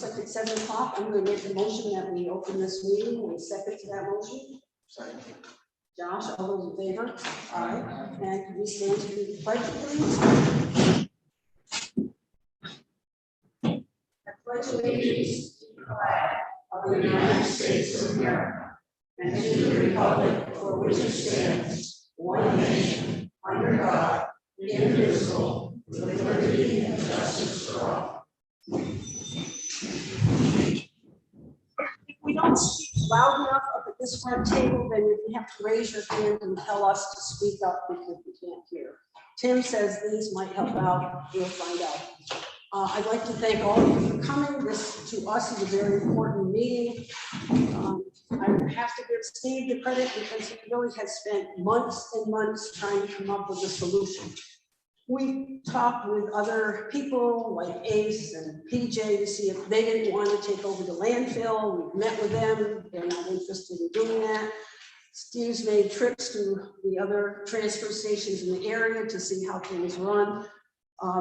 looks like it's 7 o'clock. I'm going to make the motion that we open this meeting. Will you second to that motion? Second. Josh, all those in favor? Aye. And can we stand to the pledge, please? I pledge allegiance to the flag of the United States of America and to the republic for which it stands, one nation, under God, indivisible, with liberty and justice for all. If we don't speak loud enough up at this front table, then you have to raise your hand and tell us to speak up because we can't hear. Tim says these might help out. We'll find out. I'd like to thank all of you for coming. This to us is a very important meeting. I have to give Steve the credit because he really has spent months and months trying to come up with a solution. We talked with other people like Ace and PJ to see if they didn't want to take over the landfill. We've met with them. They're not interested in doing that. Steve's made trips to the other transfer stations in the area to see how things run.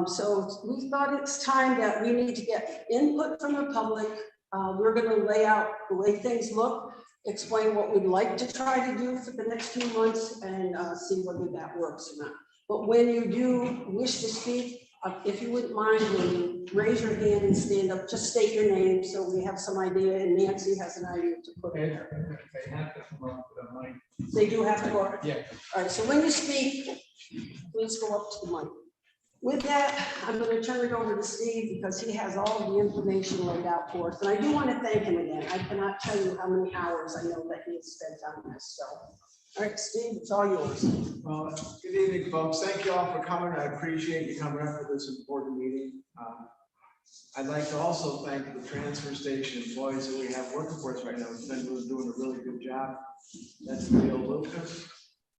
So we thought it's time that we need to get input from the public. We're going to lay out the way things look, explain what we'd like to try to do for the next few months, and see whether that works or not. But when you do wish to speak, if you wouldn't mind, when you raise your hand and stand up, just state your name so we have some idea, and Nancy has an idea to put in there. They have to come up with a mic. They do have to go. Yeah. All right, so when you speak, please go up to the mic. With that, I'm going to turn it over to Steve because he has all of the information laid out for us. And I do want to thank him again. I cannot tell you how many hours I know that he has spent on this. So, all right, Steve, it's all yours. Well, good evening, folks. Thank you all for coming. I appreciate you coming up for this important meeting. I'd like to also thank the transfer station employees that we have working for us right now. It's been doing a really good job. That's Bill Lucas,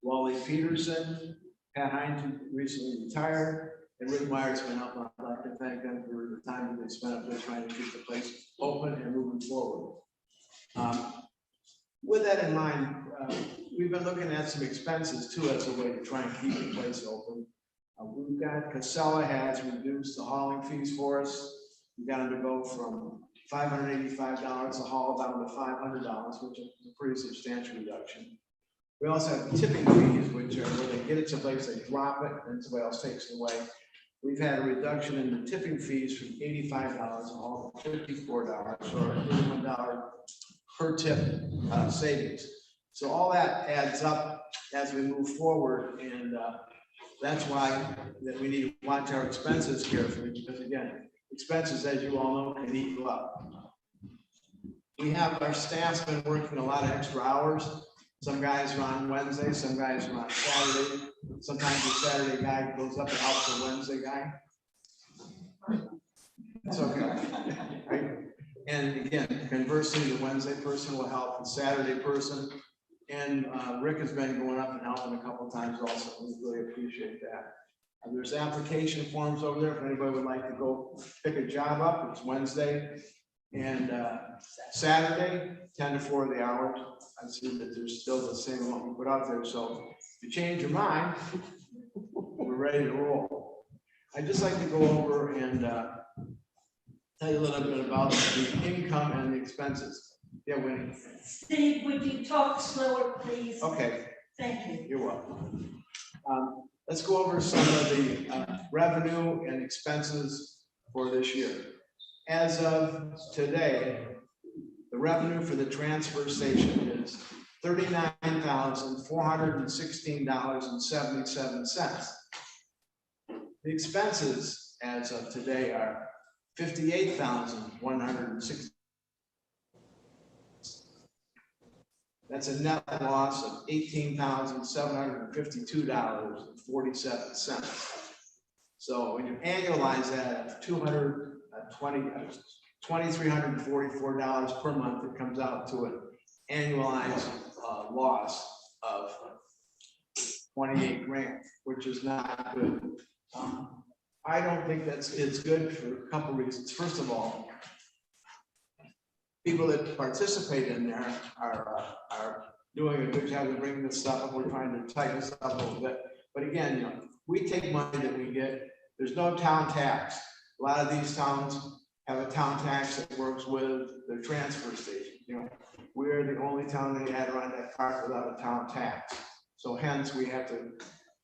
Wally Peterson, Pat Hines, who recently retired, and Rick Myers been helping out. I'd like to thank them for the time that they spent up there trying to keep the place open and moving forward. With that in mind, we've been looking at some expenses too as a way to try and keep the place open. We've got Casella has reduced the hauling fees for us. We got them to go from $585 a haul down to $500, which is a pretty substantial reduction. We also have tipping fees, which are when they get it someplace, they drop it, and somebody else takes it away. We've had a reduction in the tipping fees from $85 a haul to $54, or $31 per tip savings. So all that adds up as we move forward, and that's why that we need to watch our expenses carefully, because again, expenses, as you all know, can eat you up. We have our staff's been working a lot of extra hours. Some guys are on Wednesday, some guys are on Saturday. Sometimes the Saturday guy goes up and helps the Wednesday guy. It's okay. Right? And again, conversely, the Wednesday person will help the Saturday person. And Rick has been going up and helping a couple of times also. We really appreciate that. There's application forms over there if anybody would like to go pick a job up. It's Wednesday and Saturday, 10 to 4 of the hours. I assume that there's still the same one we put out there. So if you change your mind, we're ready to roll. I'd just like to go over and tell you a little bit about the income and the expenses. Yeah, Winnie. Steve, would you talk slower, please? Okay. Thank you. You're welcome. Let's go over some of the revenue and expenses for this year. As of today, the revenue for the transfer station is $39,416.77. The expenses as of today are $58,160. That's a net loss of $18,752.47. So when you annualize that at $2,344 per month, it comes out to an annualized loss of 28 grand, which is not good. I don't think it's good for a couple reasons. First of all, people that participate in there are doing a good job of bringing this stuff up. We're trying to tighten this up a little bit. But again, you know, we take money that we get. There's no town tax. A lot of these towns have a town tax that works with the transfer station. You know, we're the only town that had around that park without a town tax. So hence, we have to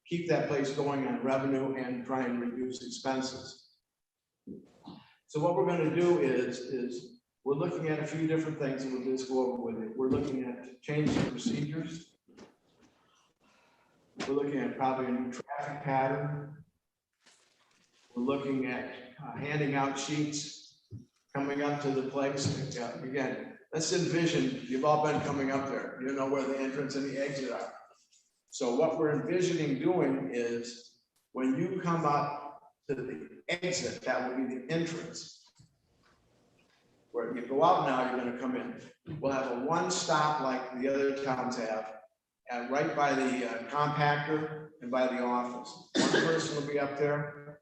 keep that place going on revenue and try and reduce expenses. So what we're gonna do is we're looking at a few different things, and we'll just go over with it. We're looking at changing procedures. We're looking at probably a new traffic pattern. We're looking at handing out sheets, coming up to the place. Again, let's envision, you've all been coming up there. You know where the entrance and the exit are. So what we're envisioning doing is when you come up to the exit, that will be the entrance. Where you go out now, you're gonna come in. We'll have a one stop like the other towns have, and right by the compactor and by the office. One person will be up there,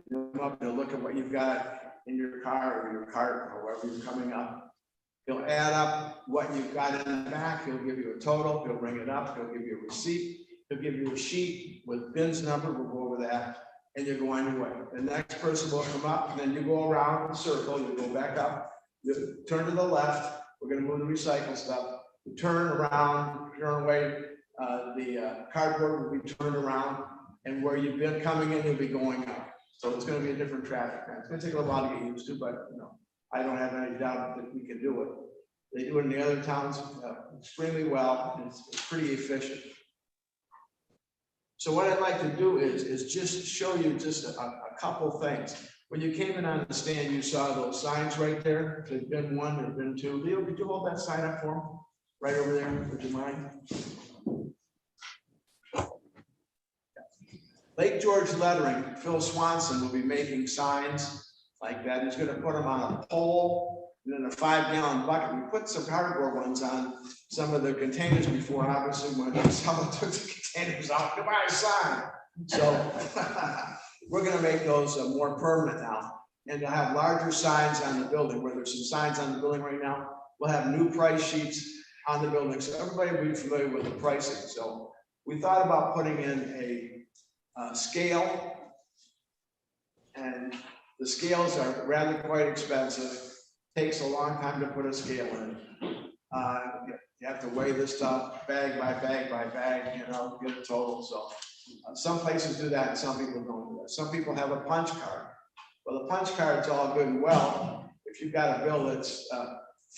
they'll come up and they'll look at what you've got in your car or your cart, or however you're coming up. He'll add up what you've got in the back, he'll give you a total, he'll bring it up, he'll give you a receipt, he'll give you a sheet with BIN's number, we'll go over that, and you go on your way. The next person will come up, and then you go around the circle, you go back up, you turn to the left, we're gonna move the recycle stuff, you turn around, turn away, the cardboard will be turned around, and where you've been coming in, you'll be going out. So it's gonna be a different traffic pattern. It's gonna take a little while to get used to, but you know, I don't have any doubt that we can do it. They do it in the other towns extremely well, and it's pretty efficient. So what I'd like to do is just show you just a couple things. When you came in on the stand, you saw those signs right there. There's been one, there's been two. Leo, could you hold that sign up for me? Right over there, would you mind? Lake George Lettering, Phil Swanson will be making signs like that. He's gonna put them on a pole and then a 5-gallon bucket. We put some cardboard ones on some of the containers before, obviously when someone took the containers out, to buy a sign. So we're gonna make those more permanent now. And to have larger signs on the building, where there's some signs on the building right now, we'll have new price sheets on the building. So everybody will be familiar with the pricing. So we thought about putting in a scale, and the scales are rather quite expensive. Takes a long time to put a scale in. You have to weigh this stuff bag by bag by bag, you know, get a total. So some places do that and some people don't do that. Some people have a punch card. Well, the punch card's all good and well. If you've got a bill that's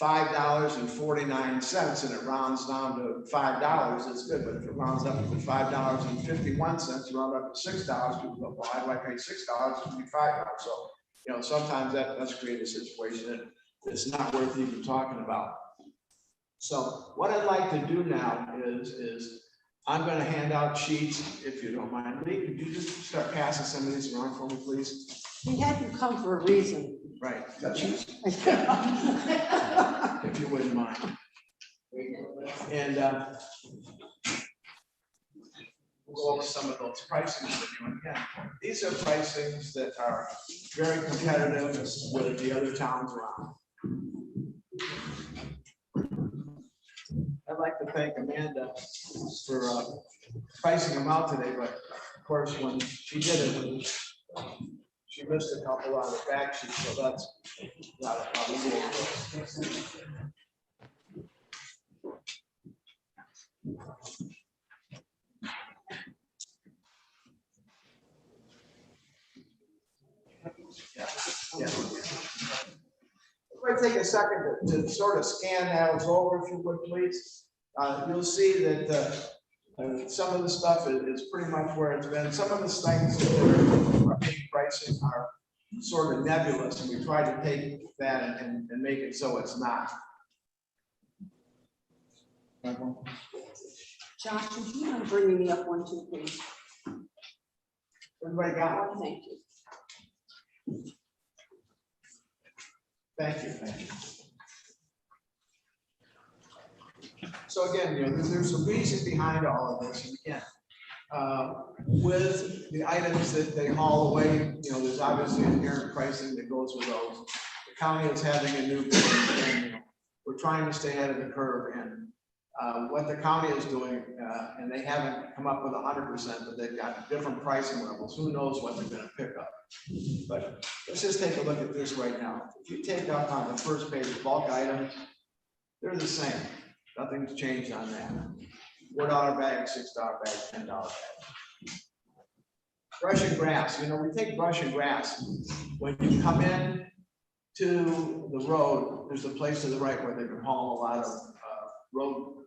$5.49 and it rounds down to $5, it's good. But if it rounds up to $5.51, round up to $6, people go, well, how do I pay $6? It should be $5. So, you know, sometimes that's created a situation that it's not worth even talking about. So what I'd like to do now is I'm going to hand out sheets, if you don't mind. Lee, could you just start passing some of these around for me, please? He had you come for a reason. Right. If you wouldn't mind. And we'll go over some of those pricings with you again. These are pricings that are very competitive with the other towns around. I'd like to thank Amanda for pricing them out today, but of course, when she did it, she missed a couple on the back sheet, so that's not a problem. Yeah. Everybody take a second to sort of scan those over, if you would, please. You'll see that some of the stuff is pretty much where it's been. Some of the things that are being pricing are sort of nebulous, and we try to take that and make it so it's not. Josh, would you mind bringing me up one, too, please? Everybody got one? Thank you. Thank you. Thank you. So again, you know, there's a reason behind all of this. And again, with the items that they haul away, you know, there's obviously inherent pricing that goes with those. The county is having a new building, and you know, we're trying to stay ahead of the curve. And what the county is doing, and they haven't come up with 100%, but they've got different pricing levels. Who knows what they're gonna pick up? But let's just take a look at this right now. If you take up on the first page, bulk items, they're the same. Nothing's changed on that. $4 bag, $6 bag, $10 bag. Brush and grass, we take brush and grass. When you come in to the road, there's a place to the right where they can haul a lot of road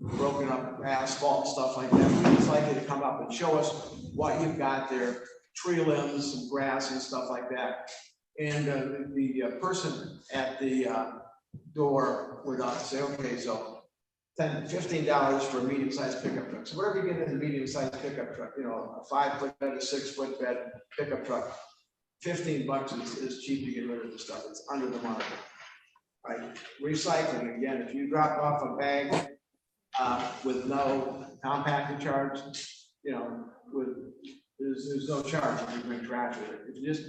broken up asphalt, stuff like that. It's likely to come up and show us what you've got there, tree limbs and grass and stuff like that. And the person at the door would say, okay, so $15 for a medium-sized pickup truck. So whatever you get in a medium-sized pickup truck, a 5-foot bed, a 6-foot bed pickup truck, $15 is cheap to get rid of the stuff. It's under the market. Right? Recycling, again, if you drop off a bag with no compacting charge, there's no charge if you bring trash with it. If you just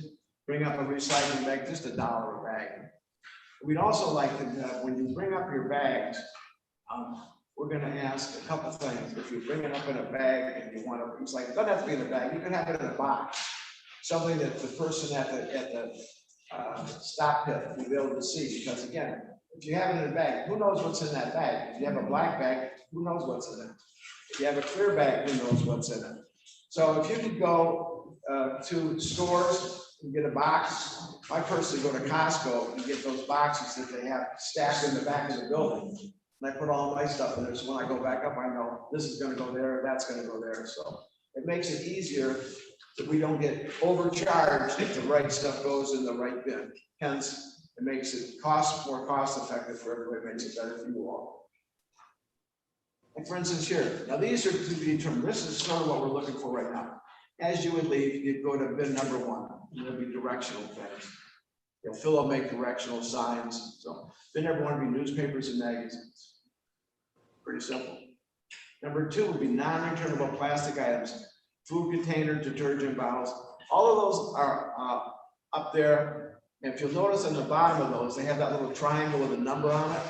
bring up a recycling bag, just $1 a bag. We'd also like to, when you bring up your bags, we're going to ask a couple things. If you bring it up in a bag and you want to recycle, it doesn't have to be in a bag. You can have it in a box, something that the person at the stop pit will be able to see. Because again, if you have it in a bag, who knows what's in that bag? If you have a black bag, who knows what's in it? If you have a clear bag, who knows what's in it? So if you could go to stores and get a box, I personally go to Costco and get those boxes that they have stacked in the back of the building. And I put all my stuff in there, so when I go back up, I know this is gonna go there, that's gonna go there. So it makes it easier that we don't get overcharged if the right stuff goes in the right bin. Hence, it makes it more cost effective for everybody, makes it better for you all. Like for instance here, now these are to be determined. This is sort of what we're looking for right now. As you would leave, you'd go to bin number 1, and there'll be directional things. Phil will make directional signs. So bin number 1 would be newspapers and magazines. Pretty simple. Number 2 would be non-returnable plastic items, food container, detergent bottles. All of those are up there. And if you'll notice on the bottom of those, they have that little triangle with a number on it.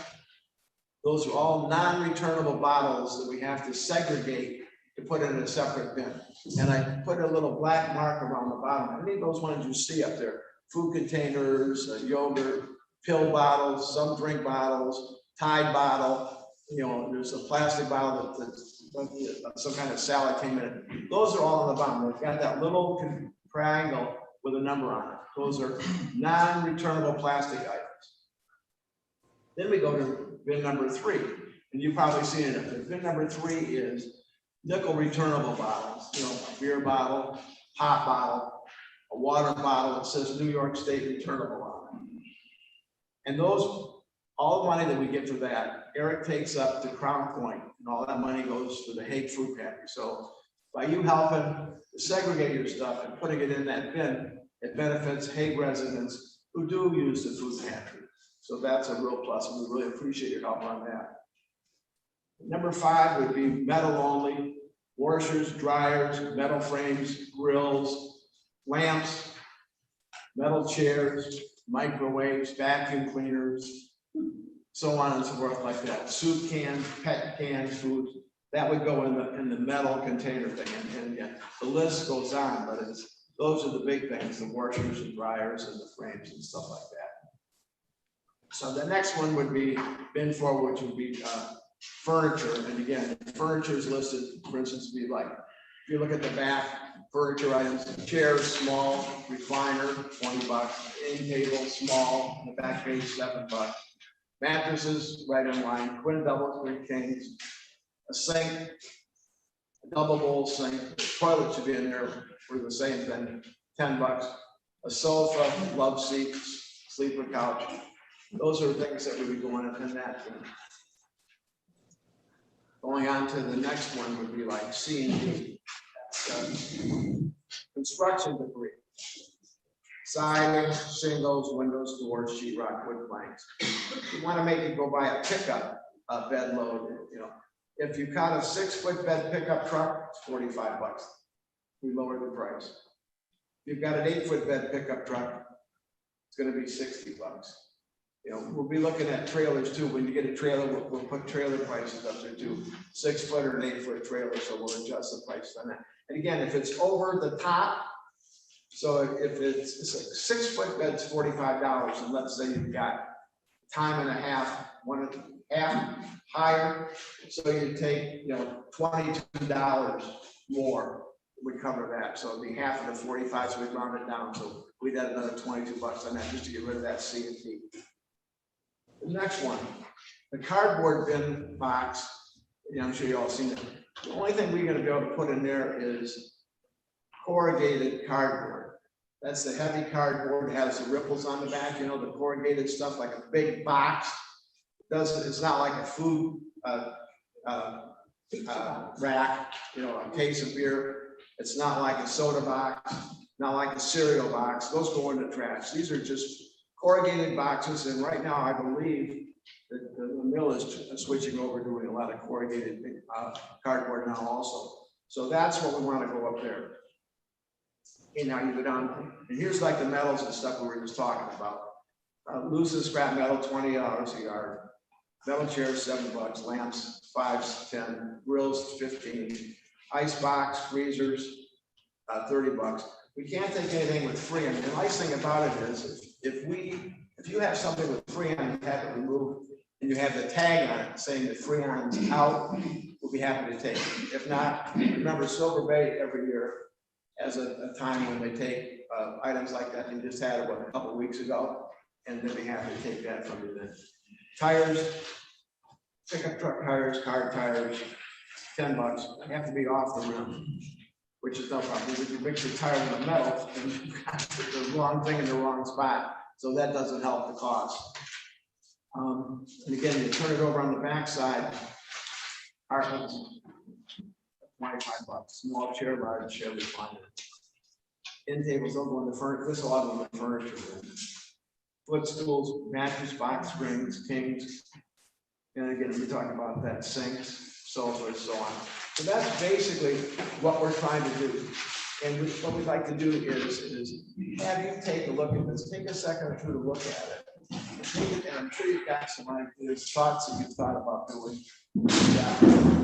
Those are all non-returnable bottles that we have to segregate to put in a separate bin. And I put a little black mark around the bottom. Any of those ones you see up there, food containers, yogurt, pill bottles, some drink bottles, Tide bottle, there's a plastic bottle that some kind of salad came in it. Those are all on the bottom. They've got that little triangle with a number on it. Those are non-returnable plastic items. Then we go to bin number 3, and you've probably seen it. Bin number 3 is nickel returnable bottles. A beer bottle, pop bottle, a water bottle that says New York State returnable on it. And those, all the money that we get for that, Eric takes up to Crown Point, and all that money goes to the Hague Food Pantry. So by you helping to segregate your stuff and putting it in that bin, it benefits Hague residents who do use the food pantry. So that's a real plus, and we really appreciate your help on that. Number 5 would be metal only, washers, dryers, metal frames, grills, lamps, metal chairs, microwaves, vacuum cleaners, so on and so forth like that. Soup cans, pet cans, food, that would go in the metal container thing. And again, the list goes on, but those are the big things, the washers and dryers and the frames and stuff like that. So the next one would be bin 4, which would be furniture. And again, furniture is listed, for instance, be like, if you look at the back, furniture items, chairs, small, recliner, $20, end table, small, on the back page, $7. Mattresses, right in line, twin doubles, twin kings, a sink, a double bowl sink, toilet should be in there for the same thing, $10. A sofa, love seat, sleeper couch. Those are things that would be going in that. Going on to the next one would be like C&D. Construction debris. Siding, shingles, windows, doors, sheetrock, wood planks. You want to make it go by a pickup bed load. If you cut a 6-foot bed pickup truck, it's $45. We lowered the price. If you've got an 8-foot bed pickup truck, it's going to be $60. You know, we'll be looking at trailers too. When you get a trailer, we'll put trailer prices up there too. 6-foot or an 8-foot trailer, so we'll adjust the price on that. And again, if it's over the top, so if it's a 6-foot bed's $45, and let's say you've got time and a half, 1.5 higher, so you take, you know, $22 more, we cover that. So it'd be half of the 45, so we round it down. So we'd add another $22 on that just to get rid of that C and D. The next one, the cardboard bin box, you know, I'm sure you all seen it. The only thing we're gonna be able to put in there is corrugated cardboard. That's the heavy cardboard, has the ripples on the back, you know, the corrugated stuff, like a big box. It's not like a food rack, you know, a case of beer. It's not like a soda box, not like a cereal box. Those go in the trash. These are just corrugated boxes, and right now I believe that the mill is switching over, doing a lot of corrugated cardboard now also. So that's what we want to go up there. Okay, now you go down, and here's like the metals and stuff we were just talking about. Loose and scrap metal, $20 a yard. Metal chairs, $7. Lamps, 5, 10. Grills, 15. Ice box, freezers, $30. We can't take anything with Freon. The nice thing about it is, if you have something with Freon, you have it removed, and you have the tag on it saying that Freon's out, we'll be happy to take it. If not, remember Silver Bay every year has a time when they take items like that. They just had it a couple of weeks ago, and they'll be happy to take that from you then. Tires, pickup truck tires, car tires, $10. They have to be off the rim, which is no problem. If you mix your tire with metal, then you've got the wrong thing in the wrong spot. So that doesn't help the cost. And again, you turn it over on the backside. $25. Small chair, large chair, recliner. End tables, don't go in the furniture. This is a lot of the furniture. Footstools, mattress box springs, kings. And again, we're talking about that, sinks, sofas, so on. So that's basically what we're trying to do. And what we'd like to do is have you take a look at this. Take a second or two to look at it. And I'm sure you've got some ideas, thoughts that you've thought about doing.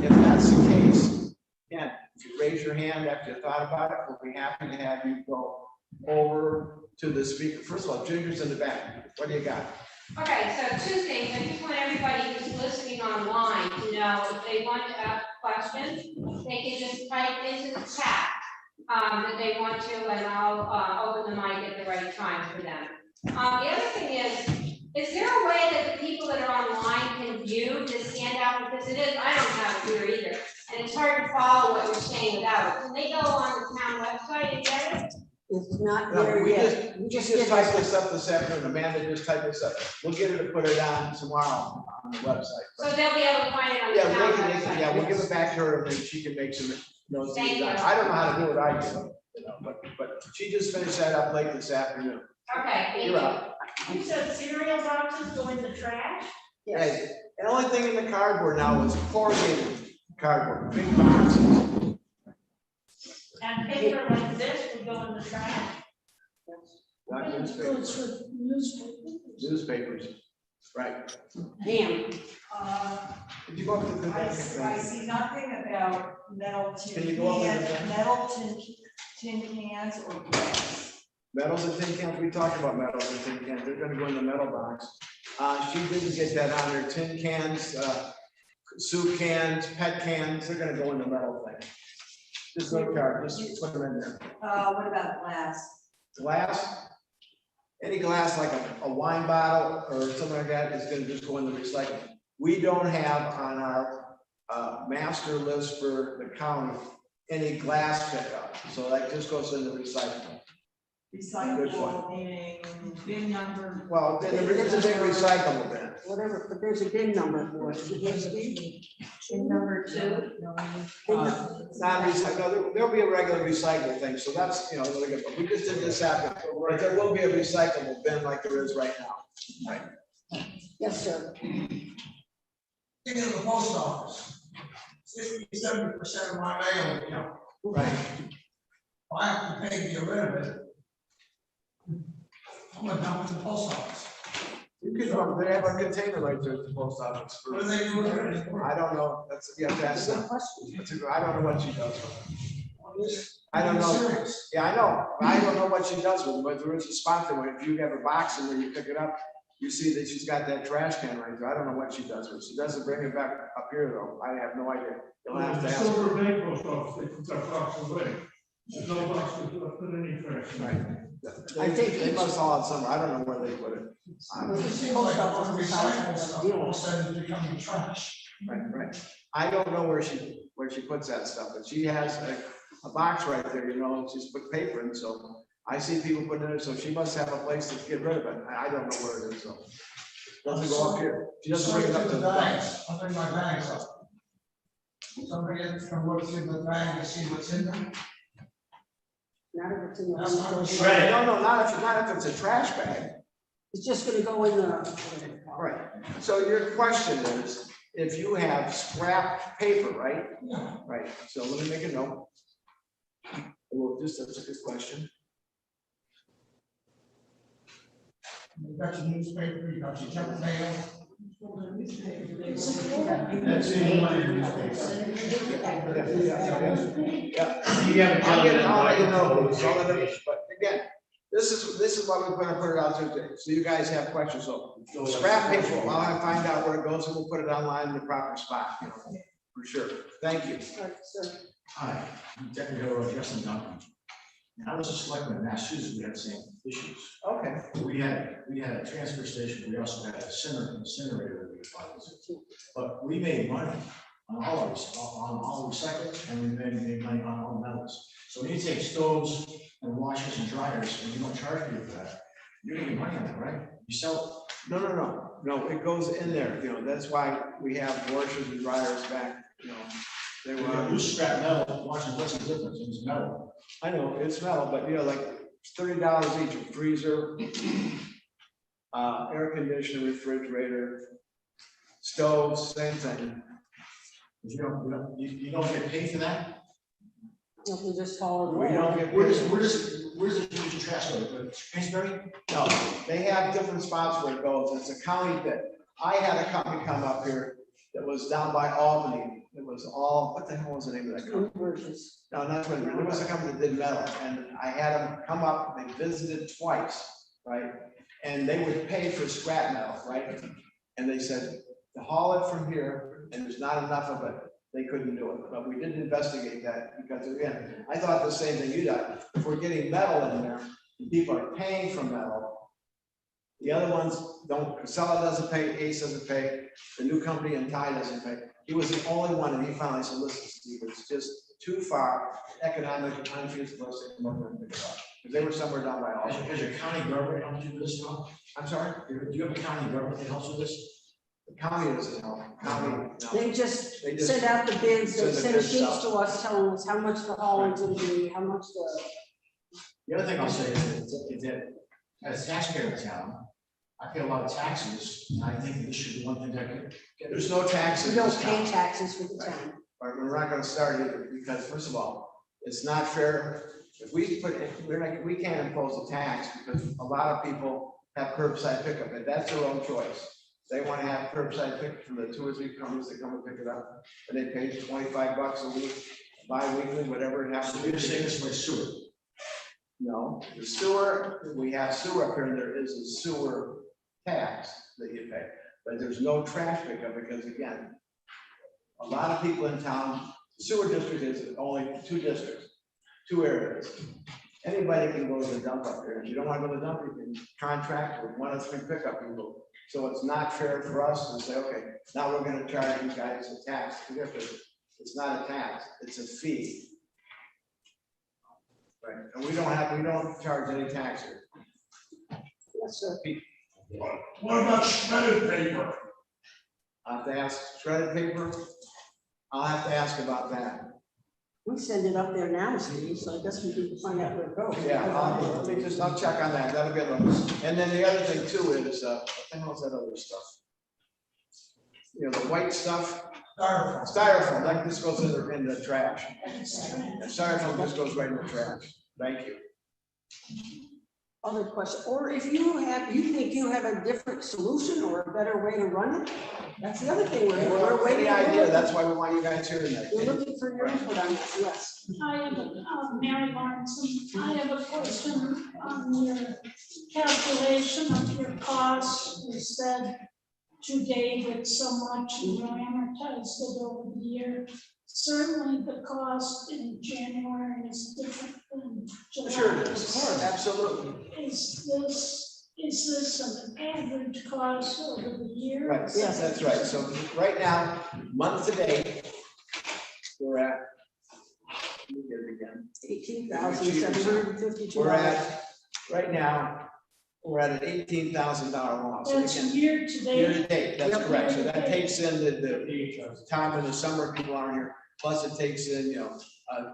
If that's the case, again, if you raise your hand after you thought about it, we'll be happy to have you go over to the speaker. First of all, Ginger's in the back. What do you got? Okay, so 2 things. I just want everybody who's listening online to know if they want to ask questions, they can just type into the chat that they want to, and I'll open the mic at the right time for them. The other thing is there a way that the people that are online can view this handout? Because it is, I don't have it here either, and it's hard to follow what you're saying without it. Can they go on the town website and get it? It's not No, there we yet. just typed this up this afternoon. Amanda just typed this up. We'll get her to put it on tomorrow on the website. So they'll be able to find it on the Yeah, town yeah, website. we'll give it back to her and then she can make some notes. Thank you. I don't know how to do it, I do, you know, but she just finished that up late this afternoon. Okay, thank You're you. up. You said cereal boxes go in the trash? Yes. Hey, the only thing in the cardboard now is corrugated cardboard, big boxes. And paper like this would go in the trash? Not newspapers. Newspapers, right. Ham. Did you go up to the? I see nothing about metal Can you tin go up with cans, that? metal tin cans or glass. Metals and tin cans, we talked about metals and tin cans, they're gonna go in the metal box. She didn't get that on there, tin cans, soup cans, pet cans, they're gonna go in the metal thing. Just no card, just put them in there. What about glass? Glass, any glass like a wine bottle or something like that is gonna just go in the recycling. We don't have on our master list for the county any glass pickup, so that just goes in the recycling. Recyclable, meaning bin number. Well, it's a big recyclable bin. Whatever, but there's a bin number for it. Bin number 2. Not recycle, no, there'll be a regular recycle thing, so that's, you know, really good, but we just did this after, but there will be a recyclable bin like there is right now. Right. Yes, sir. Thinking of the post office, 60–70% of my mail, you know, Right. I have to pay to get rid of it. I'm gonna dump it in the post office. You can go, they have a container right there at the post office. What do they do with it? I don't know, that's, yeah, that's, Good question. I don't know what she does with it. I don't know. Serious. Yeah, I know, I don't know what she does with it, but there is a spot there where if you have a box and when you pick it up, you see that she's got that trash can right there. I don't know what she does with it. She doesn't bring it back up here though. I have no idea. You'll have to The ask her. Silver Bay post office, they put that box away. There's no box to put any trash. in. Right. I think they must haul it somewhere. I don't know where they put it. It seems like a lot of recycling stuff, all of a sudden it's becoming trash. Right. I don't know where she puts that stuff, but she has a box right there, you know, and she's put paper in, so I see people putting it in, so she must have a place to get rid of it. I don't know where it is, so. Doesn't go up here. She doesn't bring it up to the back. bags. I'll bring my bags up. Somebody can look through the bag and see what's in them. Not if it's in the. That's not unfiltered. No, not if it's a trash bag. It's just gonna go in the. Right. So your question is, if you have scrap paper, right? Yeah. Right, so let me make a note. Well, that's a good question. You got your newspaper, you got your junk mail. That's in my newspaper. Yeah. You have a I'll get it, gentleman I'll let you right know, now. so let it- but again, this is why we're gonna put it out there today, so you guys have questions, so scrap paper, I'll find out where it goes, and we'll put it online in the proper spot, you know, for sure, thank you. All right, so Hi, I'm Deputy Hero Justin Duncan. And I was a selectman in Massachusetts, we had the same issues. Okay. We had a transfer station, we also had a incinerator that we applied to. But we made money on all recycling, and we made money on all metals. So when you take stoves and washers and dryers, and you don't charge people for that, you're gonna get money on that, right? You sell No, it goes in there, you know, that's why we have washers and dryers back, you know. They it. were, You scrap metal, washers, what's the difference? It's metal. I know, it's metal, but you know, like $30 each, a freezer, air conditioner, refrigerator, stoves, same thing. You don't get paid for that? we just haul it We away. don't get Where's paid. the huge trash go? Kingsbury? No, they have different spots where it goes. It's a county bid. I had a company come up here that was down by Albany. It was all, what the hell was the name of that company? Conversions. No, not Twin Bridge. It was a company that did metal, and I had them come up, they visited twice, right? And they would pay for scrap metal, right? And they said, to haul it from here, and there's not enough of it, they couldn't do it. But we didn't investigate that, because again, I thought the same thing you did. If we're getting metal in there, and people are paying for metal, the other ones don't, Casella doesn't pay, Ace doesn't pay, the new company in Ty doesn't pay. He was the only one, and he finally said, listen, Steve, it's just too far, economic, unfeasible for us to come up and pick it up. Because they were somewhere down by all. Has your county government helped you with this, Tom? I'm sorry, Do you have a county government that helps with this? the county doesn't help, county, no. They just They just send out the bids, they send the send bids sheets out. to us telling us how much the hauling's gonna be, how much the. The other thing I'll say is that as a taxpayer in town, I pay a lot of taxes, and I think this should be one thing that could get. There's no taxes. We in don't this pay town. taxes for the town. Or we're not gonna start either, because first of all, it's not fair. If we put, we can't impose a tax, because a lot of people have curbside pickup, and that's their own choice. They wanna have curbside pickup from the 2 or 3 companies that come and pick it up, and they pay $25 a week, bi-weekly, whatever it has to So be. you're saying this like sewer? No, the sewer, we have sewer up here, and there is a sewer tax that you pay, but there's no trash pickup, because again, a lot of people in town, the sewer district is only 2 districts, 2 areas. Anybody can go to the dump up there. If you don't want to go to the dump, you can contract with 1 or 3 pickup people. So it's not fair for us to say, okay, now we're gonna charge you guys a tax. It's not a tax, it's a fee. Right, and we don't charge any tax here. Yes, sir. What about shredded paper? I'll have to ask, shredded paper, I'll have to ask about that. We send it up there now, Steve, so I guess we can find out where it goes. Yeah, I'll check on that, that'll be a little. And then the other thing too is, what the hell is that other stuff? You know, the white stuff, Styrofoam. styrofoam, like this goes in the trash. And styrofoam just goes right in the trash, thank you. other question, or if you think you have a different solution or a better way to run it, that's the other thing. We're waiting. Any idea, that's why we want you guys here tonight. We're looking for your input on this, yes. I have Mary Lawrence, I have a question on your calculation of your costs. You said to date it's so much, you amortized it over the year. Certainly the cost in January is different than July. Sure it is, absolutely. Is this an average cost over the year? Right, yes, that's right. So right now, month to date, we're at, let me get it again. $18,752. We're at, right now, we're at an $18,000 loss. So That's again, year to year date. to date, that's Yep. correct. So that takes in the time in the summer people aren't here, plus it takes in,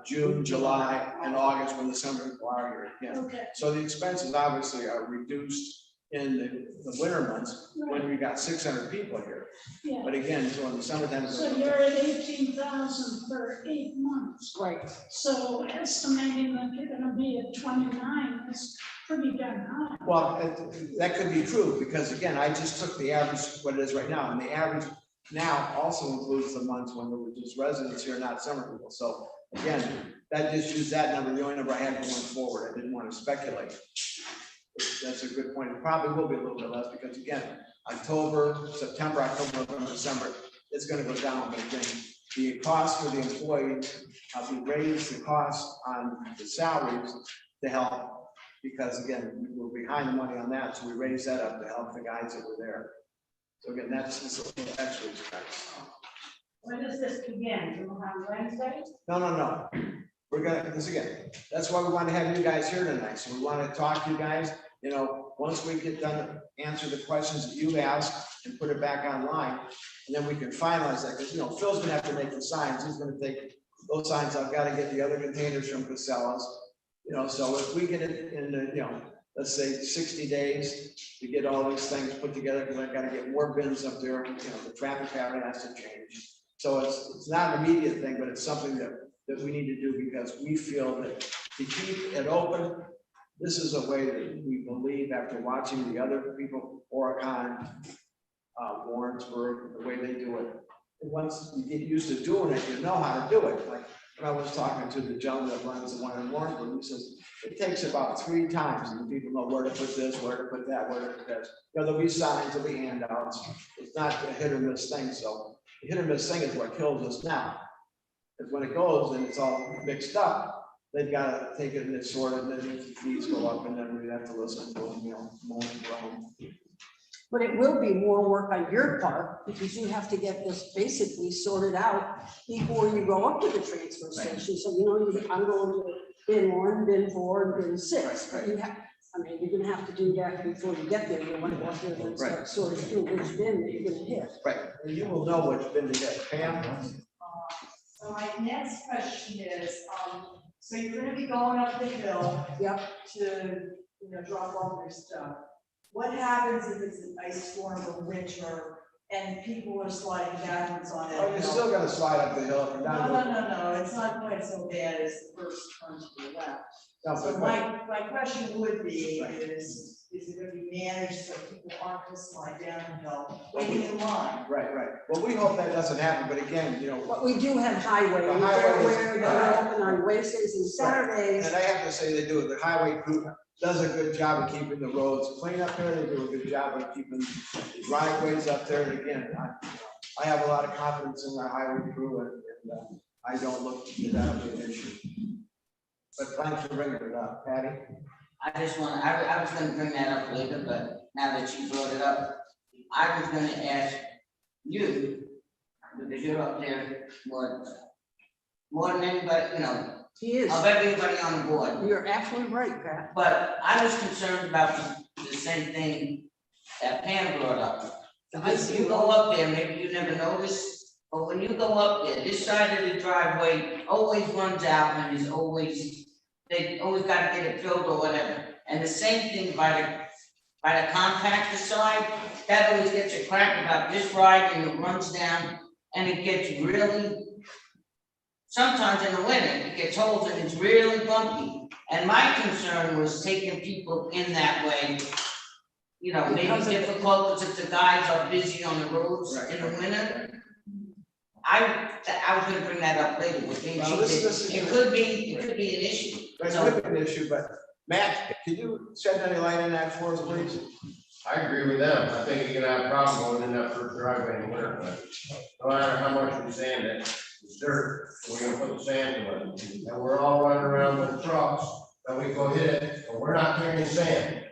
June, July, and August when the summer people are here. Yeah. Okay, So the expenses obviously are reduced in the winter months when we got 600 people here. yeah. But again, so in the summertime. So you're at 18,000 for 8 months. Right, So estimating that you're gonna be at 29 is pretty darn high. Well, that could be true, because again, I just took the average, what it is right now, and the average now also includes the months when there were just residents here, not summer people. So again, that just used that number, the only number I had going forward. I didn't want to speculate. That's a good point. It probably will be a little bit less, because again, September, October, November, December, it's gonna go down, but again, the cost for the employee, we raised the cost on the salaries to help, because again, we were behind the money on that, so we raised that up to help the guys that were there. So again, that's just a little extra expense. When does this begin? On Wednesday? No. We're gonna, this again, that's why we want to have you guys here tonight. So we want to talk to you guys, once we get done, answer the questions that you asked and put it back online. And then we can finalize that, because, Phil's gonna have to make the signs. He's gonna take those signs. I've got to get the other containers from Casella's. So if we get it in the, let's say 60 days to get all these things put together, because I've got to get more bins up there, the traffic pattern has to change. So it's not an immediate thing, but it's something that we need to do, because we feel that to keep it open, this is a way that we believe, after watching the other people, Oricon, Warrensburg, the way they do it. And once you get used to doing it, you know how to do it. Like when I was talking to the gentleman that runs the one in Warrensburg, he says, it takes about 3 times, and the people know where to put this, where to put that, where to put that. There'll be signs, there'll be handouts. It's not a hit or miss thing. So the hit or miss thing is what kills us now. Because when it goes and it's all mixed up, they've got to take it and it's sorted, and then the fees go up, and then we have to listen to them, moan and groan. but it will be more work on your part, because you have to get this basically sorted out before you go up to the transfer station. So, I'm going to bin 1, bin 4, and bin 6, but you're gonna have to do that before you get there. You want to go up there and start sorting through which bin that you're gonna hit. Right, and you will know which bin to get. Pam? So my next question is, so you're gonna be going up the hill. Yep. To, drop off your stuff. What happens if it's an ice storm or winter and people are sliding backwards on that Oh, you're hill? still gonna slide up the hill up and down. No, it's not quite so bad as the first turn to the left. No, So but- my question would be, is it gonna be managed so people aren't gonna slide down the hill, waiting in line? Right. Well, we hope that doesn't happen, but again, But we do have highway, The highway is- they're open on Wednesdays and Saturdays. and I have to say they do it. The highway crew does a good job of keeping the roads clean up there. They do a good job of keeping the driveways up there. And again, I have a lot of confidence in the highway crew, and I don't look at that as an issue. But thanks for bringing it up, Patty. I just want, I was gonna bring that up later, but now that you brought it up, I was gonna ask you, because you're up there more than anybody, He is, of everybody on the board. you're absolutely right, Pat. But I was concerned about the same thing that Pam brought up. If you go up there, maybe you never noticed, but when you go up there, this side of the driveway always runs out and is always, they always gotta get it filled or whatever. And the same thing by the compactor side, that always gets a crack about this ride and it runs down and it gets really, sometimes in the winter, it gets holes and it's really bumpy. And my concern was taking people in that way, you know, maybe Because of- difficult because if the guys are busy on the roads in the winter. I was gonna bring that up later, but then Well, this is- it could be an issue. That's So- an issue, but Matt, can you shed any light on that for us, please? I agree with them. I think you're gonna have a problem going in that first driveway in the winter. No matter how much we sand it, it's dirt, we're gonna put the sand in it. And we're all running around with trucks, and we go hit it, and we're not carrying sand.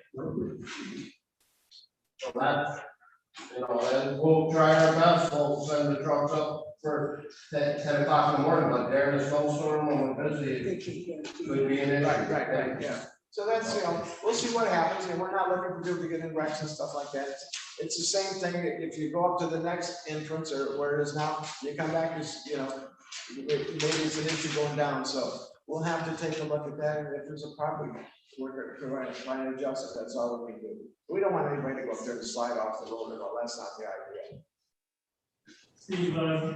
So that, you know, and we'll try our best, we'll send the trucks up for 10 o'clock in the morning, but during the snowstorm, when we're busy, it could be an issue. Right, yeah. So that's, you know, we'll see what happens, and we're not looking for people to get in wrecks and stuff like that. It's the same thing, if you go up to the next entrance or where it is now, you come back, you know, maybe it's an issue going down, so we'll have to take a look at that, and if there's a problem, we're gonna try and adjust it, that's all we can do. We don't want anybody to go up there and slide off the road at all, that's not the idea. Steve, the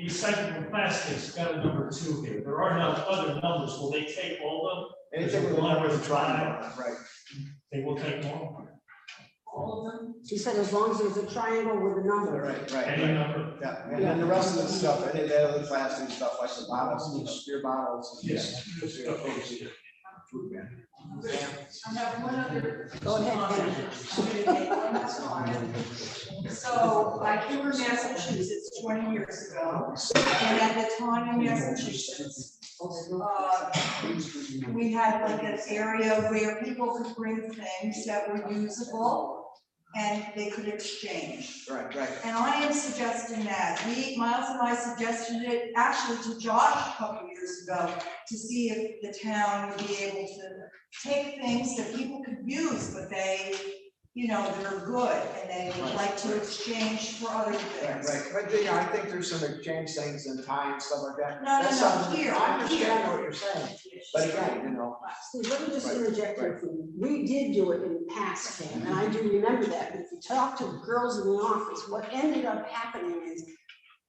recyclable plastics got a number 2 here. There are no other numbers. Will they take all of them? Anything with a number of triangle, right? They will take more. All of them? She said as long as there's a triangle with a number. Right, Any right. number. Yeah, and then the rest of the stuff, any of that other plastic stuff, like the bottles, beer bottles. Yes. Food ban. I have one other. Go ahead, I'm gonna take one that's fine. So I came from Massachusetts 20 years ago, and at the time in Massachusetts, we had like an area where people could bring things that were usable and they could exchange. Right, right. And I am suggesting that, Miles and I suggested it actually to Josh a couple of years ago, to see if the town would be able to take things that people could use, but they, you know, they're good, and they would like to exchange for other Right, things. right, but yeah, I think there's some exchange things and time and stuff like that. No, That's no, something- here, I understand here. what you're saying, but again, you know, Steve, let me just Right, interject here for you. We did do it in the past, Pam, and I do remember that. But if you talk to the girls in the office, what ended up happening is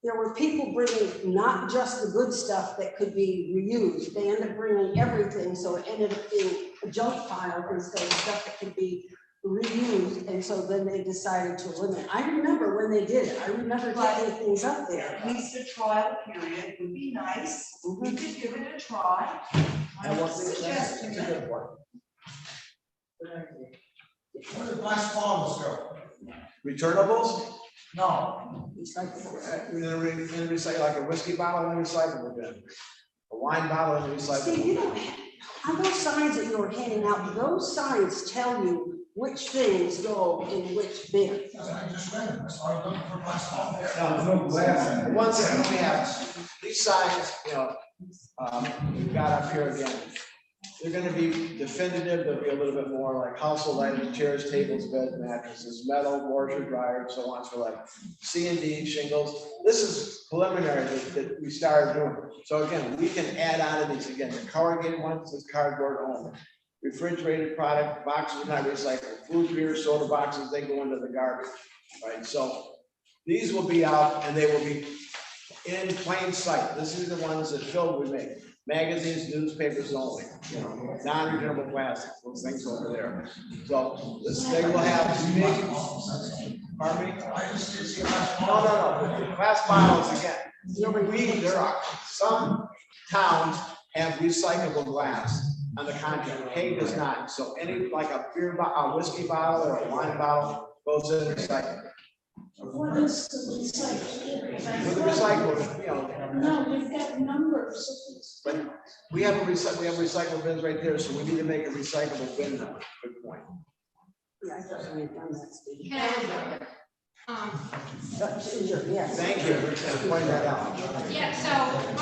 there were people bringing not just the good stuff that could be reused. They ended up bringing everything, so it ended up being a junk pile instead of stuff that could be reused. And so then they decided to limit. I remember when they did it. I remember getting things up there. At least a trial period would be nice, we could give it a try. and I'm what just that's suggesting a it. good one. Where did glass bottles go? Returnables, No, Recyclable. in recycle, like a whiskey bottle in a recyclable bin. A wine bottle in a Steve, you recyclable. don't, on those signs that you were handing out, those signs tell you which things go in which bin. I just read it, that's why I'm looking for glass bottles. No glass. The ones that we have, these signs, you know, we've got up here again. They're gonna be definitive, they'll be a little bit more like household items, chairs, tables, beds, mattresses, metal, washer, dryer, so on, so like C&D shingles. This is preliminary that we started doing. So again, we can add on to these, again, the corrugated ones, is cardboard only. Refrigerated product, boxes are not recycled, food, beer, soda boxes, they go into the garbage, right? So these will be out and they will be in plain sight. This is the ones that Phil would make. Magazines, newspapers only, you know, non-returnable plastic, those things over there. So this, they will have big, pardon me? I just didn't see glass No, bottles. no, no, glass bottles again. There are, some towns have recyclable glass on the contract. Hay does not. So any, like a beer bottle, a whiskey bottle or a wine bottle goes in recycling. What is the recycling? With the recyclable, you know, No, you've got numbers. but we have recyclable bins right there, so we need to make a recyclable bin now. Good point. Yeah, I thought we had done that, Steve. Yes. Thank you for pointing that out. Yeah, so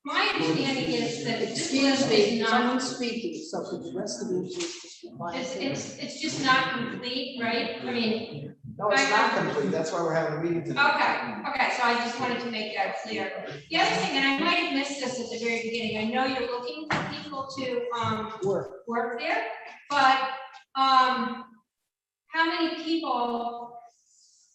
my understanding is that this Excuse list me, is not, someone's speaking, so could the rest of you just be quiet? it's just not complete, right? I mean, No, it's not complete. That's why we're having a meeting tonight. okay, so I just wanted to make that clear. The other thing, and I might have missed this at the very beginning, I know you're looking for people to, work there, but, how many people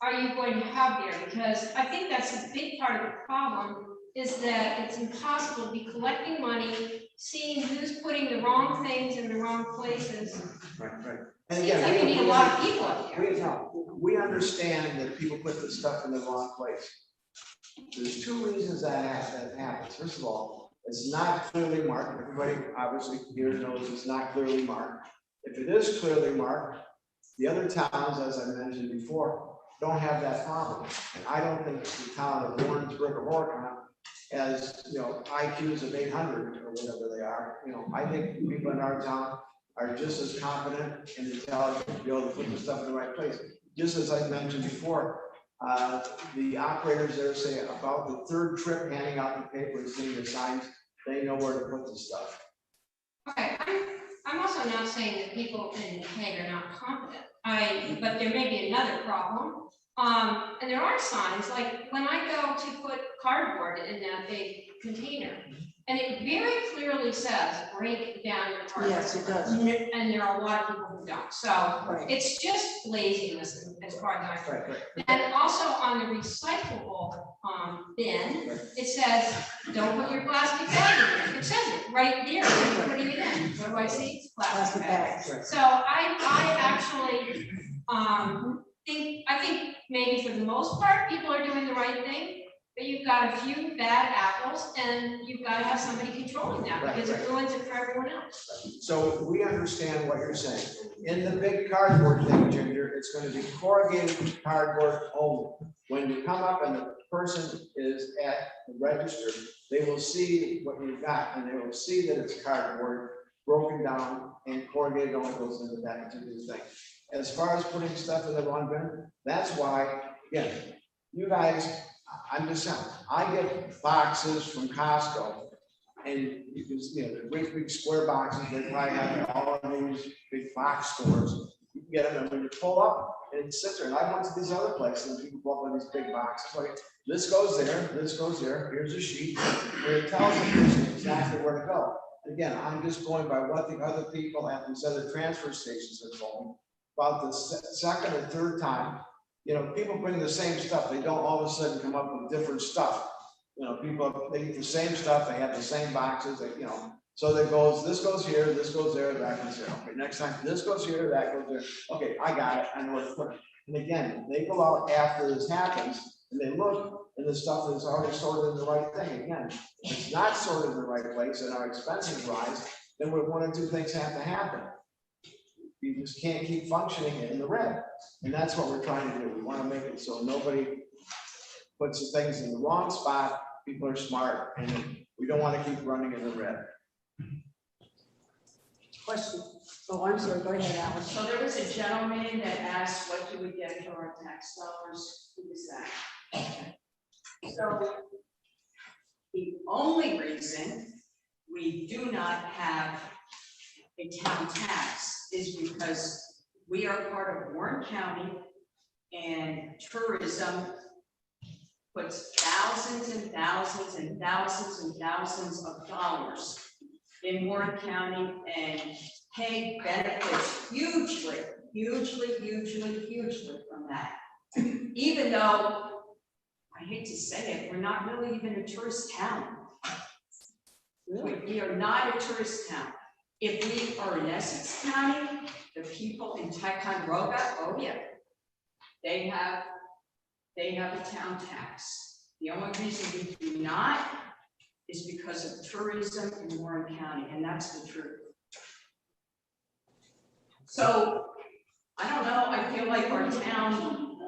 are you going to have there? Because I think that's a big part of the problem is that it's impossible to be collecting money, seeing who's putting the wrong things in the wrong places. Right. And Seems again, like you need a lot of people up there. we understand that people put the stuff in the wrong place. There's two reasons that happens. First of all, it's not clearly marked. Everybody obviously here knows it's not clearly marked. If it is clearly marked, the other towns, as I mentioned before, don't have that problem. And I don't think the town of Warrensburg or Horicon has, IQs of 800 or whatever they are. I think people in our town are just as competent and intelligent to be able to put the stuff in the right place. Just as I mentioned before, the operators there say about the third trip handing out the paper and seeing the signs, they know where to put the stuff. Okay, I'm also not saying that people in Hague are not competent. But there may be another problem. And there are signs, like when I go to put cardboard in that big container, and it very clearly says, break down your cardboard. Yes, it does. And there are a lot of people who don't. So Right. it's just laziness as far as I'm concerned. Right. And also on the recyclable bin, it says, don't put your plastic bag in there. It says it right there, when you're putting it in. What do I see? Plastic bag. Plastic bags. So I actually I think maybe for the most part, people are doing the right thing, but you've got a few bad apples and you've got to have somebody controlling that because it ruins it for everyone else. So we understand what you're saying. In the big cardboard thing, Ginger, it's going to be corrugated cardboard only. When you come up and the person is at the register, they will see what you've got and they will see that it's cardboard broken down and corrugated only goes into that particular thing. As far as putting stuff in the wrong bin, that's why, again, you guys, I'm just saying, I get boxes from Costco and you can see, the great big square boxes, they probably have all of these big box stores. You can get them and when you pull up and it sits there, and I went to these other places and people pull up on these big boxes, like this goes there, here's a sheet where it tells the person exactly where to go. Again, I'm just going by what the other people at these other transfer stations have told me. About the second or third time, people bring the same stuff. They don't all of a sudden come up with different stuff. People, they get the same stuff. They have the same boxes, so there goes, this goes here, this goes there, that goes there. Okay, next time, this goes here, that goes there. Okay, I got it. I know where to put it. And again, they go out after this happens and they look and the stuff is already sorted in the right thing. Again, if it's not sorted in the right place and our expenses rise, then one or two things have to happen. You just can't keep functioning in the red. And that's what we're trying to do. We want to make it so nobody puts the things in the wrong spot. People are smart and we don't want to keep running in the red. Question. Oh, I'm sorry. Go ahead, Alice. So there was a gentleman that asked what do we get for our tax dollars? Who was that? So the only reason we do not have a town tax is because we are part of Warren County and tourism puts thousands and thousands and thousands and thousands of dollars in Warren County and Hague benefits hugely from that. Even though, I hate to say it, we're not really even a tourist town. We are not a tourist town. If we are in Essex County, the people in Ticonderoga, oh yeah, they have a town tax. The only reason we do not is because of tourism in Warren County, and that's the truth. So, I don't know, I feel like our town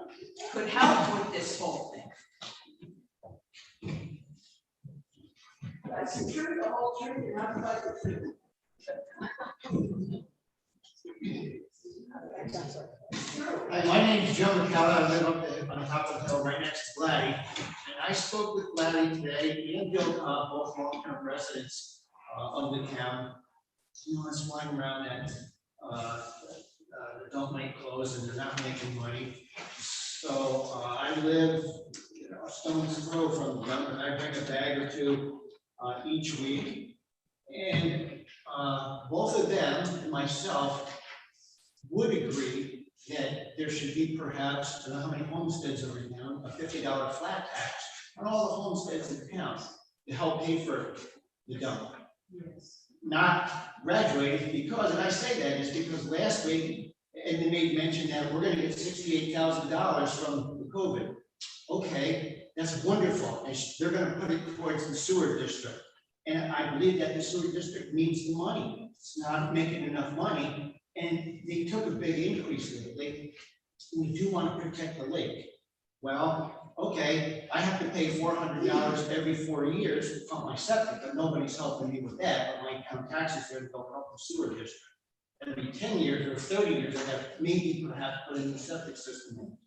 could help with this whole thing. That's the truth, the whole truth, and not like the truth. Hi, my name's Joe McCullough. I live up there on top of the hill right next to Gladdy. And I spoke with Gladdy today and Bill, both long-term residents of the town. I was flying around that don't make clothes and they're not making money. So I live a stone's throw from them and I bring a bag or two each week. And both of them and myself would agree that there should be perhaps, I don't know how many homesteads are in town, a $50 flat tax on all the homesteads in town to help pay for the dump. Yes. Not graduated because, and I say that is because last week, and they made mention that we're gonna get $68,000 from the COVID. Okay, that's wonderful, and they're gonna put it towards the sewer district. And I believe that the sewer district needs the money, it's not making enough money, and they took a big increase lately. We do wanna protect the lake. Well, okay, I have to pay $400 every 4 years to pump my septic, but nobody's helping me with that, but my town taxes are going help the sewer district. Every 10 years or 30 years, I have, maybe perhaps put in the septic system in.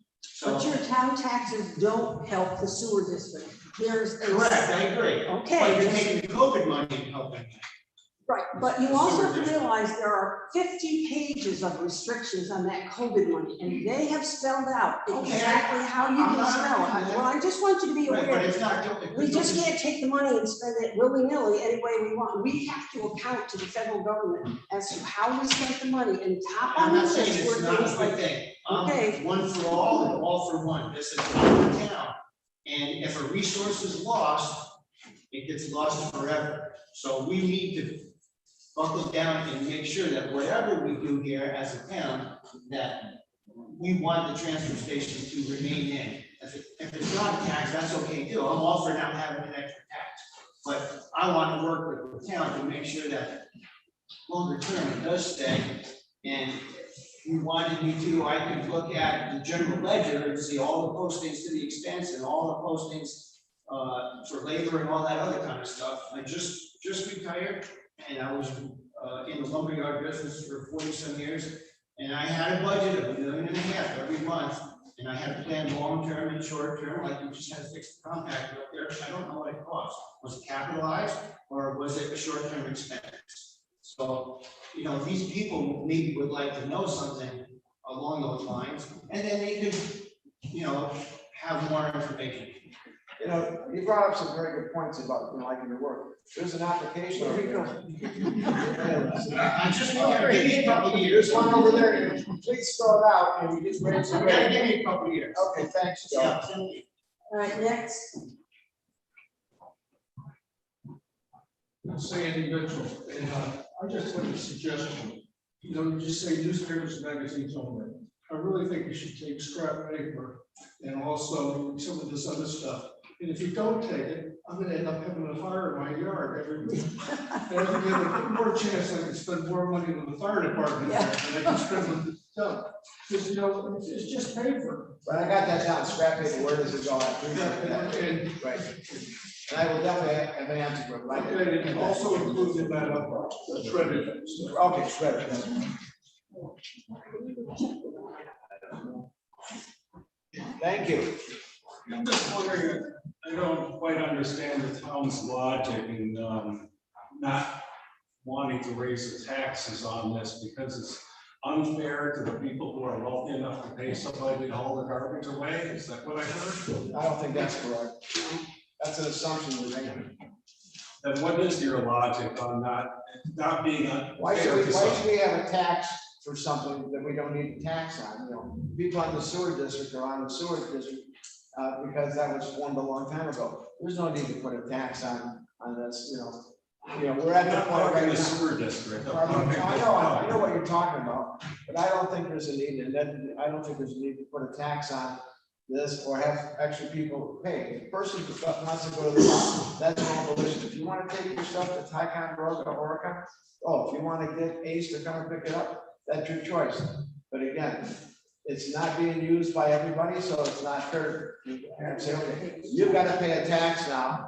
But So, your town taxes don't help the sewer district. There's a. correct, I agree. Okay, But you're just- taking the COVID money and helping. Right, but you The also sewer have to district. realize there are 50 pages of restrictions on that COVID money, and they have spelled out Okay. exactly how you I'm can not spell arguing it. that. Well, I just want you to be Right, but aware. it's not. We just can't take the money and spend it willy-nilly any way we want. We have to account to the federal government as to how we spent the money, and top I'm on the not saying list it's were not a things good like. thing. Okay. One for all and all for one. This is one town. And if a resource is lost, it gets lost forever. So we need to buckle down and make sure that whatever we do here as a town, that we want the transfer station to remain in. If it's not a tax, that's okay too. I'm all for not having an extra tax. But I want to work with the town to make sure that longer term it does stay. And if you wanted me to, I could look at the general ledger and see all the postings to the expense and all the postings for labor and all that other kind of stuff. I just retired and I was in the lumberyard business for 40-some years. And I had a budget of $1.5 million every month. And I had to plan long-term and short-term, like you just had to fix the compactor up there. I don't know what it cost. Was it capitalized or was it a short-term expense? So, you know, these people maybe would like to know something along those lines, and then they could, you know, have more information. You know, you brought up some very good points about, you know, liking your work. There's an application. There you go. I just want to give me a couple of years. There's one over there, please spell it out and we just read So some. we gotta give me a couple of years. Okay, thanks, Joe. Yeah. All right, next. Sandy Mitchell, and I just have a suggestion. You know, you just say newspapers and magazines only. I really think you should take scrap paper and also some of this other stuff. And if you don't take it, I'm gonna end up having a fire in my yard every week. And I think there's a more chance I can spend more money with the fire department than I can spend with the stuff. Because, you know, it's just paper. But I got that down, scrap paper, where does it go? I appreciate that. And Right. And I will definitely have an answer for it, right? it also included that shredded stuff. Okay, shredder. Thank you. I'm just wondering, I don't quite understand the town's logic in not wanting to raise the taxes on this because it's unfair to the people who are wealthy enough to pay somebody to haul the garbage away. Is that what I heard? I don't think that's correct. That's an assumption we're making. Then what is your logic on not being Why unfair should to we some? have a tax for something that we don't need a tax on? You know, people on the sewer district are on the sewer district because that was formed a long time ago. There's no need to put a tax on this, you know. We're at I'm the not point right talking now. the sewer district. I know what you're talking about, but I don't think there's a need, and then I don't think there's a need to put a tax on this or have extra people pay. If the person wants to go to the dump, that's their own volition. If you want to take your stuff to Ticonderoga or Orica, if you want to get Ace to come and pick it up, that's your choice. But again, it's not being used by everybody, so it's not fair. You can't say, okay, you've got to pay a tax now.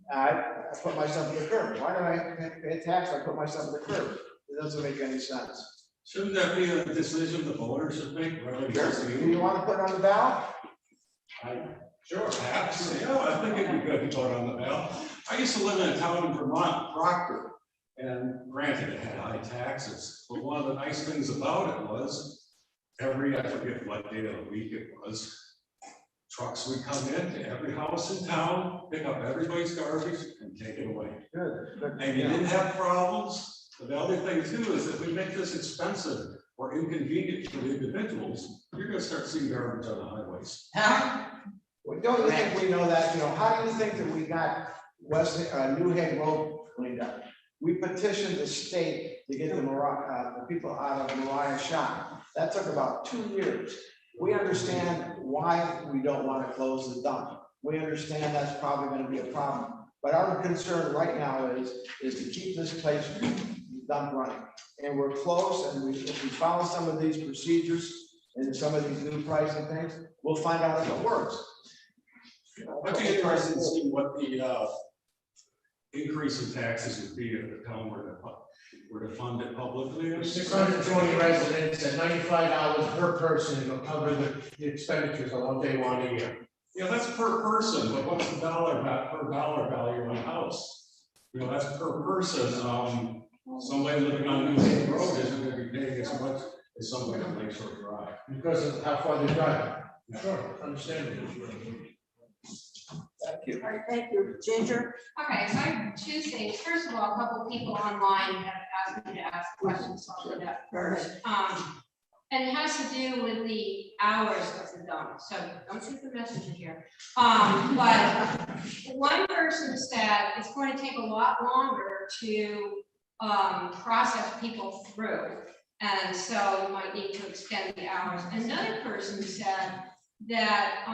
I put myself to the curb. Why do I have to pay a tax? I put myself to the curb. It doesn't make any sense. Shouldn't that be a decision the voters should make, rather than just Do you? you want to put it on the ballot? Sure, perhaps, yeah, I think it'd be good to vote on the ballot. I used to live in a town in Vermont, Proctor, and granted, it had high taxes, but one of the nice things about it was I forget what day of the week it was, trucks would come into every house in town, pick up everybody's garbage and take it away. Good. And you didn't have problems. But the other thing too is if we make this expensive or inconvenient for the individuals, you're gonna start seeing garbage on the highways. What don't you think we know that, how do you think that we got New Hague Road cleaned up? We petitioned the state to get the people out of Mariah shop. That took about 2 years. We understand why we don't want to close the dump. We understand that's probably going to be a problem. But our concern right now is to keep this place dump running. And we're close, and if we follow some of these procedures and some of these new pricing things, we'll find out if it works. I'd be interested in seeing what the increase in taxes would be if the town were to fund it publicly. 620 residents at $95 per person, it'll cover the expenditures of what they want a year. Yeah, that's per person, but what's the per dollar value on a house? That's per person. Somebody living on New Haven Road isn't gonna be paying as much as somebody on Lakeshore Drive. Because of how far they drive. Sure, understandable. Thank you. All right, thank you. Ginger? Okay, so I have two things. First of all, a couple people online have asked me to ask questions, so I'll do that first. And it has to do with the hours of the dump, so don't shoot the messenger here. But one person said it's going to take a lot longer to process people through, and so you might need to extend the hours. Another person said that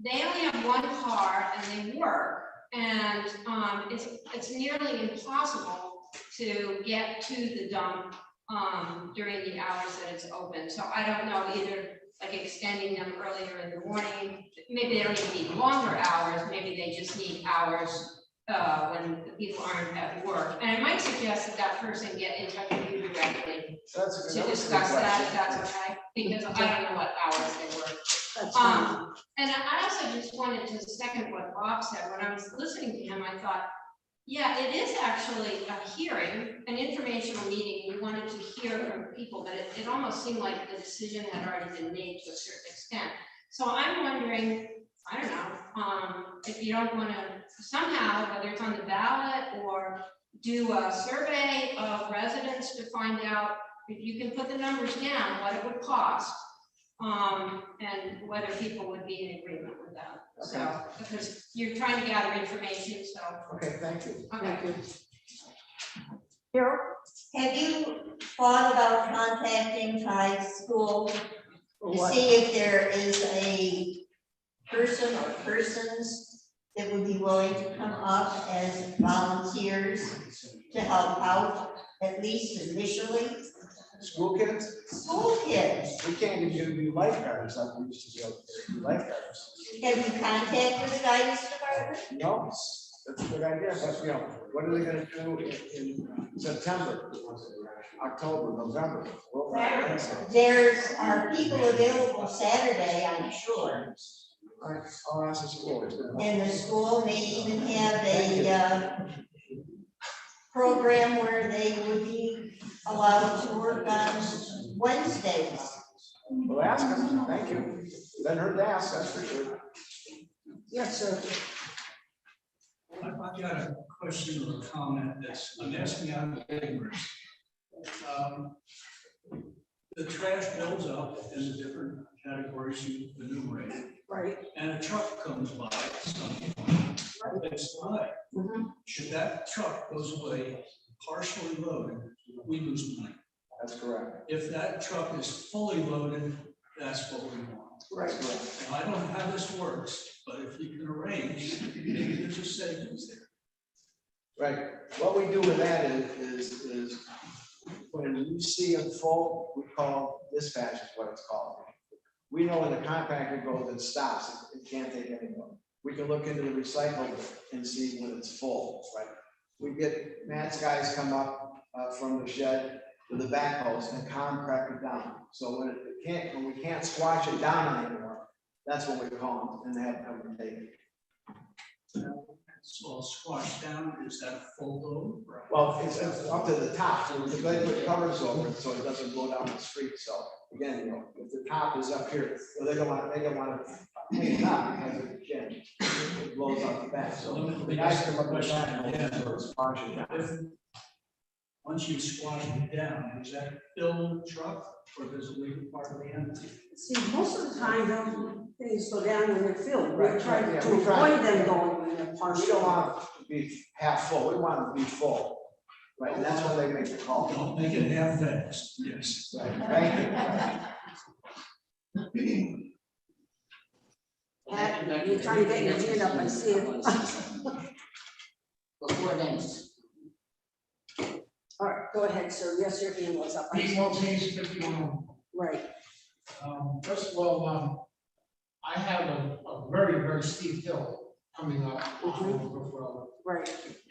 they only have one car and they work, and it's nearly impossible to get to the dump during the hours that it's open. So I don't know, either like extending them earlier in the morning, maybe they don't even need longer hours, maybe they just need hours when the people aren't at work. And I might suggest that person get in touch with you directly to discuss that, if that's okay, because I don't know what hours they work. And I also just wanted to second what Bob said. When I was listening to him, I thought, yeah, it is actually a hearing, an informational meeting. We wanted to hear from people, but it almost seemed like the decision had already been made to a certain extent. So I'm wondering, I don't know, if you don't want to somehow, whether it's on the ballot or do a survey of residents to find out if you can put the numbers down, what it would cost. And whether people would be in agreement with that. Okay. So, because you're trying to gather information, so. Okay, thank you. Okay. Thank you. Carol? Have you thought about contacting high school to see if there is a person or persons that would be willing to come up as volunteers to help out, at least initially? School kids? School kids. We can't even do lifeguards like we used to be able to do lifeguards. Have you contacted the guidance department? No, that's a good idea, but what are they gonna do in September, October, November? There's are people available Saturday, I'm sure. All right, I'll ask the school. And the school may even have a program where they would be allowed to work on Wednesdays. Well, ask them, thank you. Doesn't hurt to ask, that's for sure. Yes, sir. I've got a question or a comment I'm asking out of ignorance. The trash builds up in the different categories you enumerated. Right. And a truck comes by at some point, it's away. Should that truck goes away partially loaded, we lose money. That's correct. If that truck is fully loaded, that's what we want. Right. Now, I don't know how this works, but if you can arrange, maybe there's a savings there. Right, what we do with that is when you see a full, we call dispatch is what it's called. We know when the compactor goes and stops, it can't take anymore. We can look into the recycle and see when it's full, right? We get Matt's guys come up from the shed with the backhoes and crack it down. So when we can't squash it down anymore, that's when we call them and they have to come and take it. It's all squashed down, is that a full load? Well, it's up to the top, so they put covers over it so it doesn't blow down the street. So again, if the top is up here, well, they don't want to clean it up because again, it blows out the back. So the guys come up with that and squash it down. once you squash it down, does that fill the truck or does it leave it partly empty? See, most of the time, those things go down when they're filled. We Right, try yeah, to we try- avoid them going when they're We partial. don't want it to be half full, we want it to be full. Right, and that's when they make the call. Don't make it half fast, yes. Right, thank you. Pat, you're trying to get your hand up, I see it. Before then. All right, go ahead, sir. Yes, your hand was up. I see. Page 51. Right, First of all, I have a very, very steep hill coming up on Overbrook Road. right.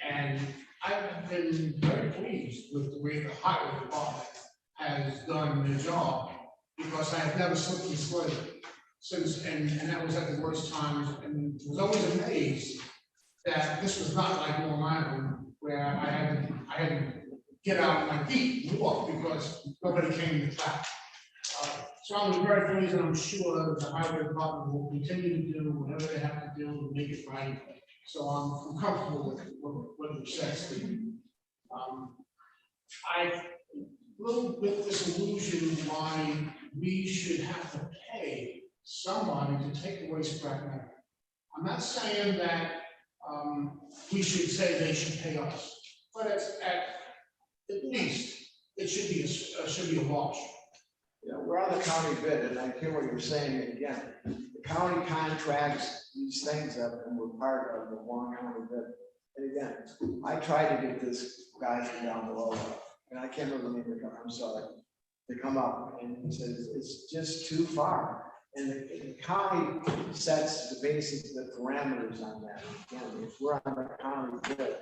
And I've been very pleased with the way the highway department has done their job, because I have never slipped and slid since, and that was at the worst times, and was always amazed that this was not like Long Island, where I had to get out on my feet and walk because nobody came to track. So I'm very pleased, and I'm sure that the highway department will continue to do whatever they have to do to make it right. So I'm comfortable with what you said, Steve. I'm a little bit disillusioned why we should have to pay somebody to take away scrap metal. I'm not saying that we should say they should pay us, but at least it should be a wash. Yeah, we're on the county bid, and I hear what you're saying, and again, the county contracts these things up, and we're part of the Warren County bid. And again, I tried to get this guy from down below, and I can't remember the name of the company, I'm sorry, to come up, and he says, it's just too far. And the county sets the basic, the parameters on that. Again, if we're on the county bid,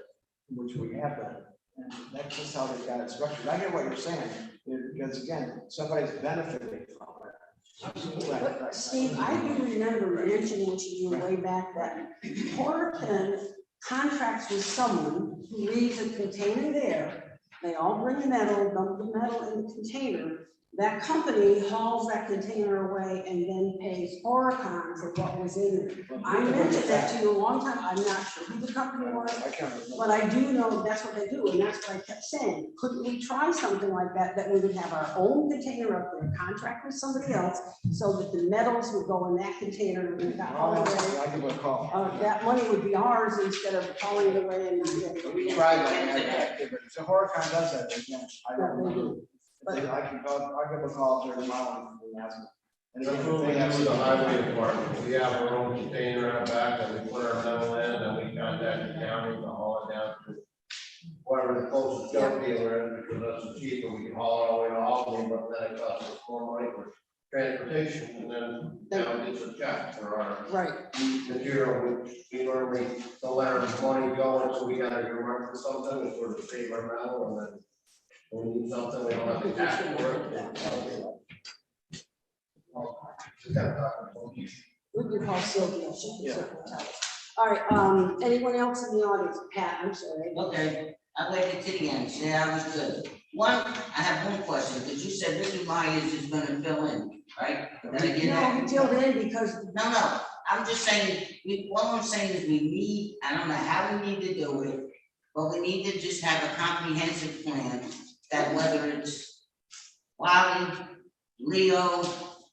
which we have been, and that's just how they got it structured. I get what you're saying, because again, somebody's benefiting from it. But Steve, I do remember mentioning to you way back that Horton contracts with someone who leaves a container there. They all bring the metal, dump the metal in the container. That company hauls that container away and then pays Horicon for what was in it. I mentioned that to you a long time. I'm not sure who the company was, I can't remember. but I do know that's what they do, and that's what I kept saying. Couldn't we try something like that, that we would have our own container up there, contract with somebody else, so that the metals would go in that container and we got hauled away? I'll give it a call. That money would be ours instead of hauling it away and. We tried that, so Horicon does that, again, I don't know. I can call, I'll give a call to tomorrow and ask them. And That's again, what if we they have have with the some- highway department, we have our own container out back that we put our metal in, and we contact the county to haul it down to wherever the closest junk dealer is, because that's cheaper, we can haul it all the way to Albany, but then it costs us more money for transportation, and then town gets a check for our Right, material, which we normally don't let our money go until we gotta earmark for something, we sort of save our metal, and then when we need something, we don't have to tax for it. we can call Sylvia, she can certainly tell us. All right, anyone else in the audience? Pat, I'm sorry. Okay, I waited to the end, see, I was good. I have one question, because you said Ricky Myers is gonna fill in, right? Did I get that? No, he filled in because, No, I'm just saying, what I'm saying is we need, I don't know how we need to do it, but we need to just have a comprehensive plan that whether it's Wally, Leo,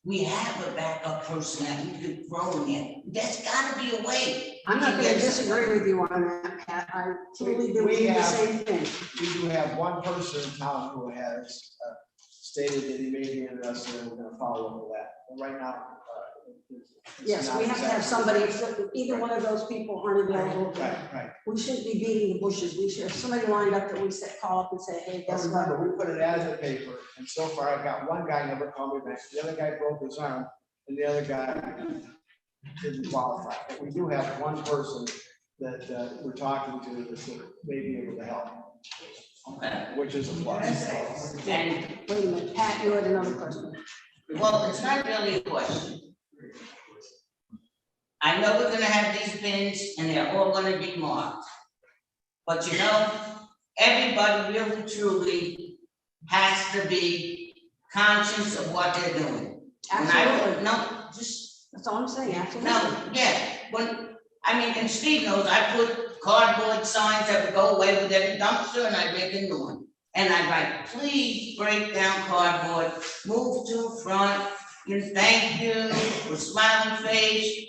we have a backup person that we could throw in there. There's gotta be a way. I'm not gonna disagree with you on that, Pat, I totally believe the have- same thing. We do have one person in town who has stated that he may be interested, and we're gonna follow up with that. But right now, it's Yes, not we have to have exactly- somebody, either one of those people aren't available. Right. We shouldn't be beating the bushes, we should have somebody lined up that we said, call up and say, hey, But guess what? remember, we put it ad in the paper, and so far I've got one guy never called me back, the other guy broke his arm, and the other guy didn't qualify. But we do have one person that we're talking to that may be able to help, Okay. which is a plus. And, Wait a minute, Pat, you had another question. well, it's not really a question. I know we're gonna have these bins and they're all gonna be marked. But you know, everybody really truly has to be conscious of what they're doing. Absolutely. No, just, That's all I'm saying, absolutely. no, yeah, and Steve knows, I put cardboard signs that would go away with every dumpster and I make a new one. And I write, please break down cardboard, move to the front, thank you, with smiling face.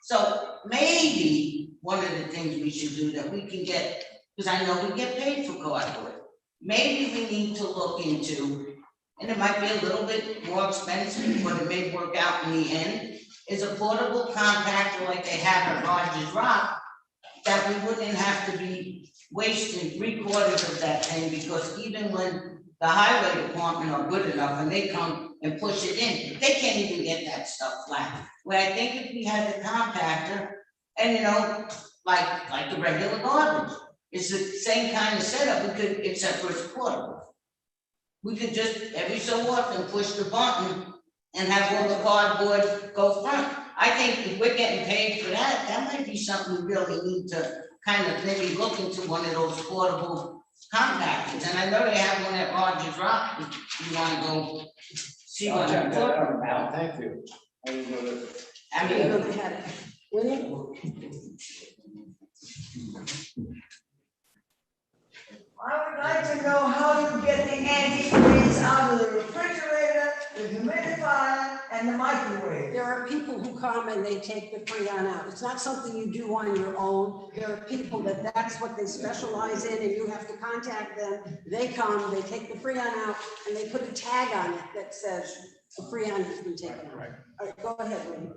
So maybe one of the things we should do that we can get, because I know we get paid for cardboard. Maybe we need to look into, and it might be a little bit more expensive, but it may work out in the end, is a portable compactor like they have at Rogers Rock, that we wouldn't have to be wasting 3/4 of that thing, because even when the highway department are good enough and they come and push it in, they can't even get that stuff flat. Where I think if we had the compactor, and like the regular garbage, it's the same kind of setup, we could, except for it's portable. We could just every so often push the button and have all the cardboard go front. I think if we're getting paid for that, that might be something we really need to kind of maybe look into, one of those portable compactors. And I know they have one at Rogers Rock, if you wanna go see what I'm talking about. Thank you. I didn't know that. I I didn't know mean, they had it. Winnie? I would like to know how you get the antifreeze out of the refrigerator, the humidifier, and the microwave. There are people who come and they take the Freon out. It's not something you do on your own. There are people that's what they specialize in, and you have to contact them. They come, they take the Freon out, and they put a tag on it that says the Freon has been taken out. All right, go ahead, Winnie.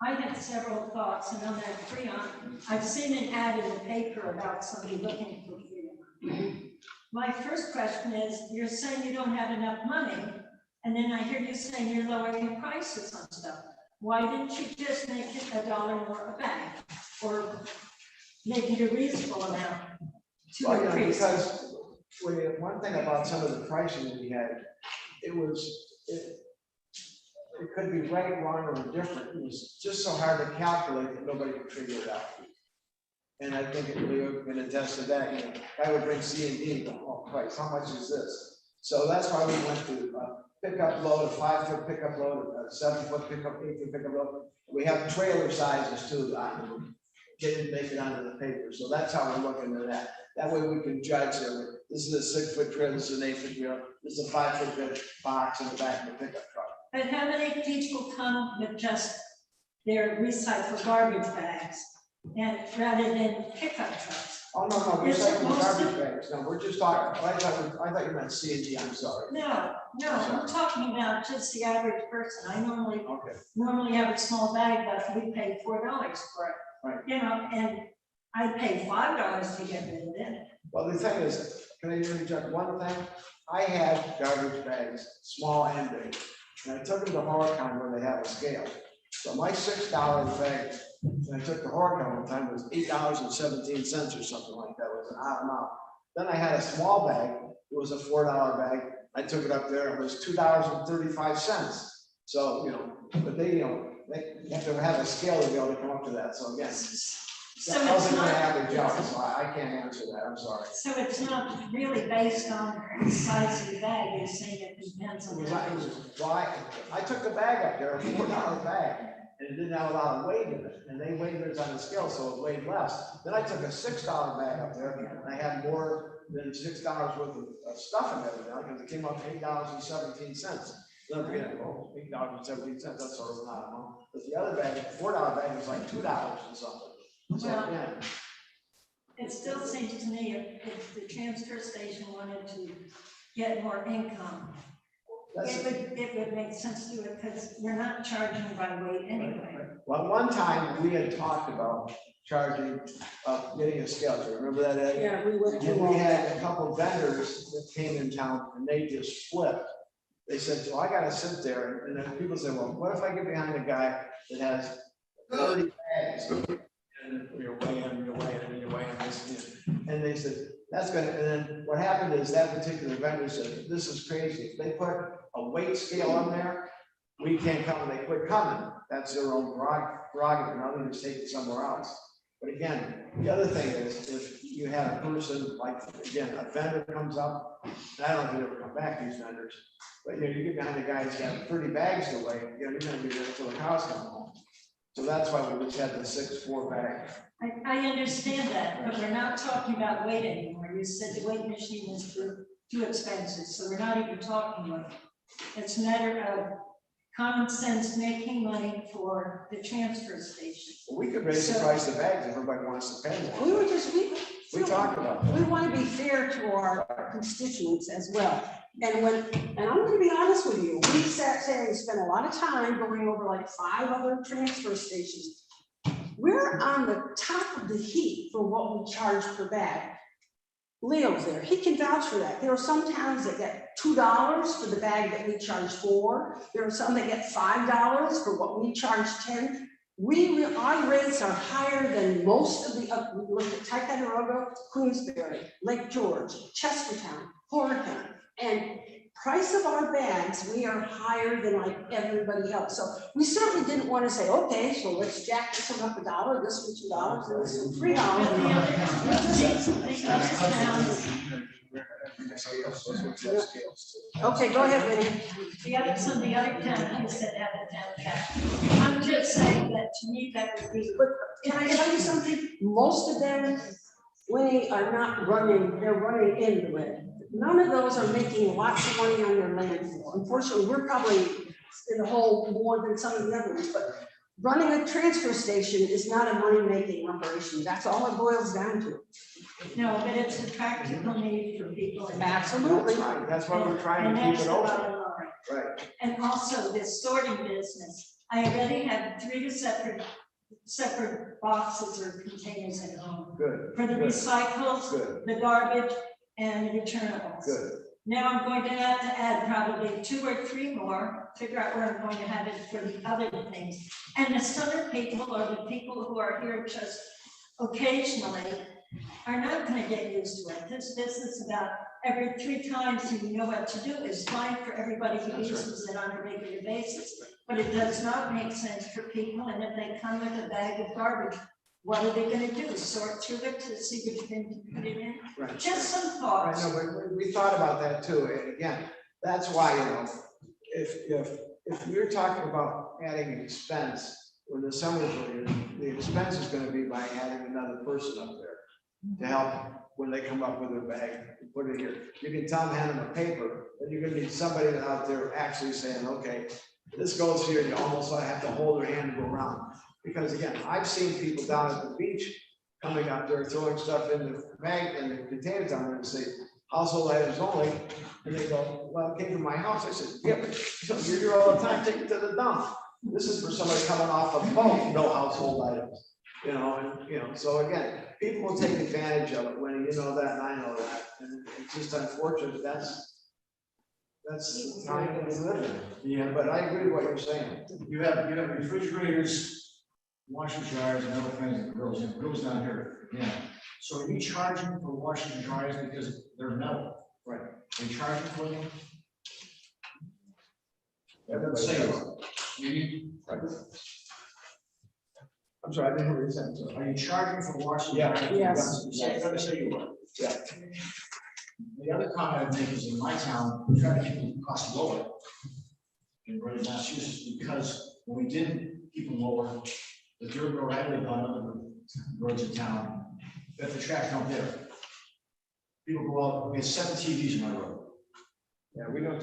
I had several thoughts, and on that Freon, I've seen an ad in the paper about somebody looking for Freon. My first question is, you're saying you don't have enough money, and then I hear you saying you're lowering prices on stuff. Why didn't you just make it $1 more a bag, or make it a reasonable amount to increase? Because one thing about some of the pricing we had, it could be right, wrong, or indifferent. It was just so hard to calculate that nobody could figure it out. And I think we can attest to that. I would bring C and D, oh, price, how much is this? So that's why we went to pickup load, a 5-foot pickup load, a 7-foot pickup, 8-foot pickup load. We have trailer sizes too, didn't make it onto the paper. So that's how we're looking at that. That way we can judge, this is a 6-foot trailer, this is an 8-foot trailer, this is a 5-foot box in the back of the pickup truck. But how many people come with just their recycled garbage bags, and rather than pickup trucks? Oh, no, Is it recycling mostly- garbage bags. No, we're just talking, I thought you meant C and D, I'm sorry. No, I'm talking about just the average person. I Okay. normally have a small bag, but we pay $4 for it. Right. And I pay $5 to get rid of it. Well, the thing is, can I interject one thing? I had garbage bags, small and big, and I took them to Horicon where they have a scale. So my $6 bag, and I took the Horicon one time, was $8.17 or something like that, it was an odd amount. Then I had a small bag, it was a $4 bag, I took it up there, it was $2.35. So, but they have to have a scale to be able to come up to that, so again. So That it's wasn't my not, average job, so I can't answer that, I'm sorry. so it's not really based on the size of the bag, you're saying it depends on the. Well, I took the bag up there, a $4 bag, and it didn't have a lot of weight in it, and they weighed it on the scale, so it weighed less. Then I took a $6 bag up there, and I had more than $6 worth of stuff in everything, because it came up to $8.17. Then I forget, $8.17, that's sort of an odd amount. But the other bag, the $4 bag was like $2 and something. So, Well, yeah. it still seems to me if the transfer station wanted to get more income, it would make sense to do it, because we're not charging by weight anyway. Well, one time we had talked about charging, getting a scale, do you remember that, Ed? Yeah, we went through And all we had that. a couple vendors that came in town and they just flipped. They said, so I gotta sit there, and then people said, well, what if I get behind a guy that has 30 bags? And you're weighing, and they said, that's gonna, and then what happened is that particular vendor said, this is crazy. If they put a weight scale on there, we can't come, and they quit coming. That's their own prerogative, now they just take it somewhere else. But again, the other thing is, if you had a person, like, again, a vendor comes up, and I don't know if you ever come back, these vendors, but you get behind a guy who's got 30 bags to weigh, you're gonna be there until the cows come home. So that's why we just had the 6-4 bag. I understand that, but we're not talking about weight anymore. where you said the weight machine is too expensive, so we're not even talking about it. It's a matter of common sense making money for the transfer station. We could raise the price of bags if everybody wants to pay more. We were just, We talked about that. we want to be fair to our constituents as well. And I'm gonna be honest with you, we sat there and spent a lot of time going over like 5 other transfer stations. We're on the top of the heap for what we charge per bag. Leo's there, he can vouch for that. There are some towns that get $2 for the bag that we charge $4. There are some that get $5 for what we charge $10. Our rates are higher than most of the, look at Ticonderoga, Queensbury, Lake George, Chestertown, Horicon, and price of our bags, we are higher than like everybody else. So we certainly didn't want to say, okay, so let's jack this one up $1, this one $2, and this one $3. Okay, go ahead, Winnie. Some of the other towns, you said have a town cap. I'm just saying that to me, that would be. But can I tell you something? Most of them, Winnie, are not running, they're running into it. None of those are making lots of money on their landfill. Unfortunately, we're probably in the hole more than some of the others, but running a transfer station is not a money-making operation. That's all it boils down to. No, but it's a practical need for people. Absolutely. That's why we're trying And to keep that's it the open. bottom line. Right. And also this sorting business. I already had 3 separate boxes or containers at home. Good. For the Good. recyclables, Good. the garbage, and the returnables. Good. Now I'm going to have to add probably 2 or 3 more, figure out where I'm going to have it for the other things. And the summer people or the people who are here just occasionally are not going to get used to it. This business about every 3 times you know what to do is fine for everybody who uses it on a regular basis. But it does not make sense for people, and if they come with a bag of garbage, what are they gonna do? Sort through it to see which bin to put it in? Right. Just some I thoughts. know, but we thought about that too, and again, that's why, you know, if we're talking about adding an expense, when the summer's here, the expense is gonna be by adding another person up there to help when they come up with a bag, and put it here. You can tell them, hand them a paper, but you're gonna need somebody out there actually saying, okay, this goes here, you almost have to hold their hand and go around. Because again, I've seen people down at the beach coming up there, throwing stuff in the bag and the containers down there and say, household items only. And they go, well, it came from my house. I said, yeah, but you're here all the time, take it to the dump. This is for somebody coming off a boat, no household items. So again, people will take advantage of it when you know that and I know that. And it's just unfortunate, that's the time that we live in. Yeah, But I agree with what you're saying. you have refrigerators, washing dryers, and other kinds of grills down here. Yeah. So are you charging for washing and dryers because they're metal? Right. Are you charging for them? Everybody Say does. it. I'm sorry, I didn't hear what you said. So. Are you charging for washing? Yeah. and drying? Yes. You gotta say you are. Yeah. The other comment I make is in my town, we try to keep the cost lower in Northern Massachusetts, because when we didn't keep them lower, the dirt road I live on, other roads in town, that the trash dump there. People go out, we have 7 TVs in my road. Yeah, we're not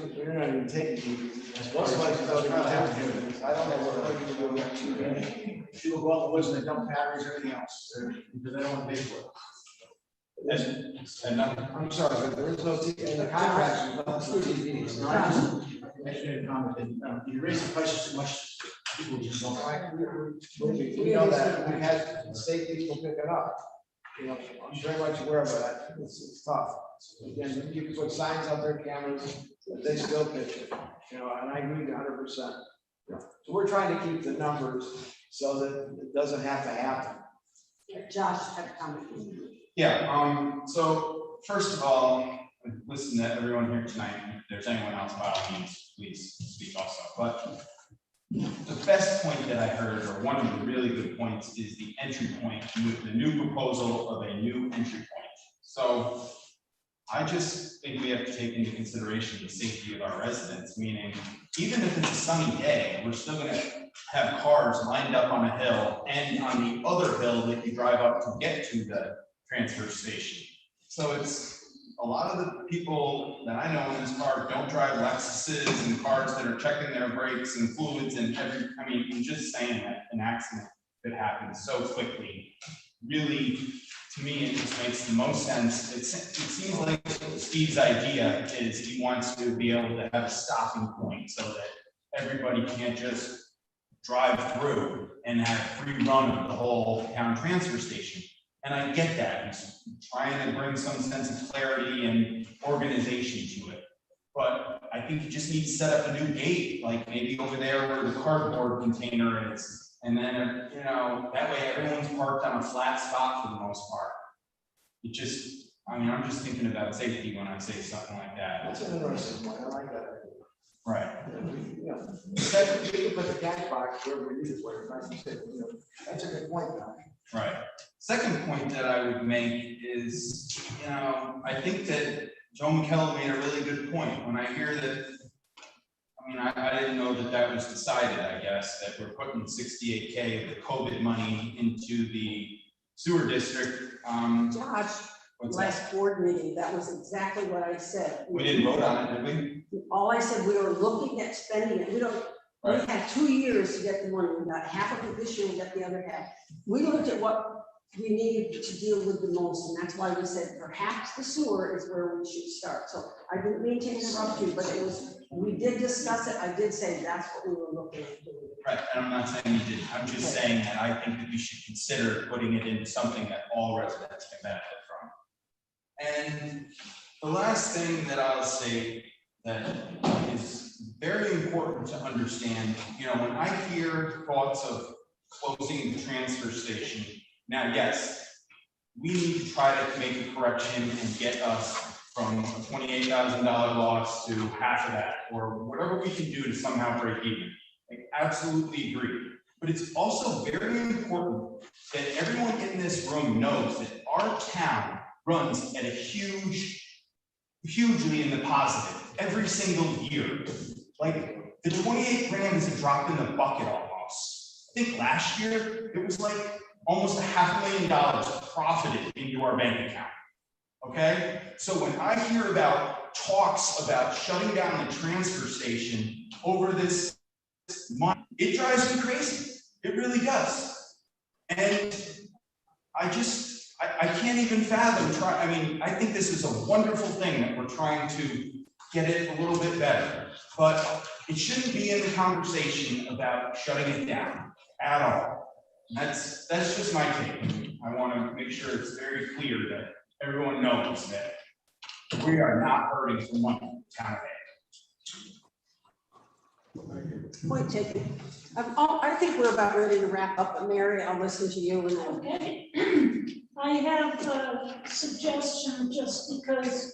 even taking TVs. That's Most why places don't even have TVs. I don't know what people do with TV. people go out in the woods and they dump batteries, everything else, because they don't want to pay for it. And I'm sorry, but there is no TV, in the contract, there's no TVs. No, I just made a comment that, you raise the prices too much, people just don't like. We know that, we had state people pick it up. I'm very much aware of that, it's tough. Again, you can put signs out there, cameras, but they still pitch it, and I agree 100%. So we're trying to keep the numbers so that it doesn't have to happen. Josh had a comment. Yeah, so first of all, listen to everyone here tonight. If there's anyone else, by all means, please speak also. But the best point that I heard, or one of the really good points, is the entry point, with the new proposal of a new entry point. So I just think we have to take into consideration the safety of our residents, meaning even if it's a sunny day, we're still gonna have cars lined up on a hill and on the other hill that you drive up to get to the transfer station. So it's, a lot of the people that I know in this car don't drive Lexuses and cars that are checking their brakes and fluids and I mean, I'm just saying that an accident could happen so quickly. Really, to me, it just makes the most sense. It seems like Steve's idea is he wants to be able to have a stopping point so that everybody can't just drive through and have free run of the whole town transfer station. And I get that, he's trying to bring some sense of clarity and organization to it. But I think you just need to set up a new gate, like maybe over there where the cardboard container is. And then, you know, that way everyone's parked on a flat spot for the most part. It just, I mean, I'm just thinking about safety when I say something like that. That's an interesting point, I like that. Right. Second, you put the cat box where we need it, where it's nice and safe, you know, that's a good point, Don. Right. Second point that I would make is, you know, I think that Joe McKellar made a really good point. When I hear that, I mean, I didn't know that that was decided, I guess, that we're putting 68K of the COVID money into the sewer district. Josh, What's last board meeting, that was exactly what I said. We didn't vote on it, did we? All I said, we were looking at spending it. We had 2 years to get the money. We got half of it this year, we got the other half. We looked at what we needed to deal with the most, and that's why we said perhaps the sewer is where we should start. So I didn't mean to interrupt you, but it was, we did discuss it. I did say that's what we were looking at doing. Right, and I'm not saying you did. I'm just saying that I think that we should consider putting it into something that all residents can benefit from. And the last thing that I'll say that is very important to understand, you know, when I hear thoughts of closing the transfer station, now, yes, we need to try to make a correction and get us from a $28,000 loss to half of that, or whatever we can do to somehow break even. I absolutely agree. But it's also very important that everyone in this room knows that our town runs at a hugely in the positive every single year. Like the 28 grand is a drop in the bucket almost. I think last year it was like almost $500,000 profited into our bank account. Okay, so when I hear about talks about shutting down the transfer station over this month, it drives me crazy. It really does. And I can't even fathom I mean, I think this is a wonderful thing that we're trying to get it a little bit better, but it shouldn't be in the conversation about shutting it down at all. That's just my take. I want to make sure it's very clear that everyone knows that we are not hurting for money, town of Point taken. I think we're about ready to wrap up, but Mary, I'll listen to you and then. Okay. I have a suggestion just because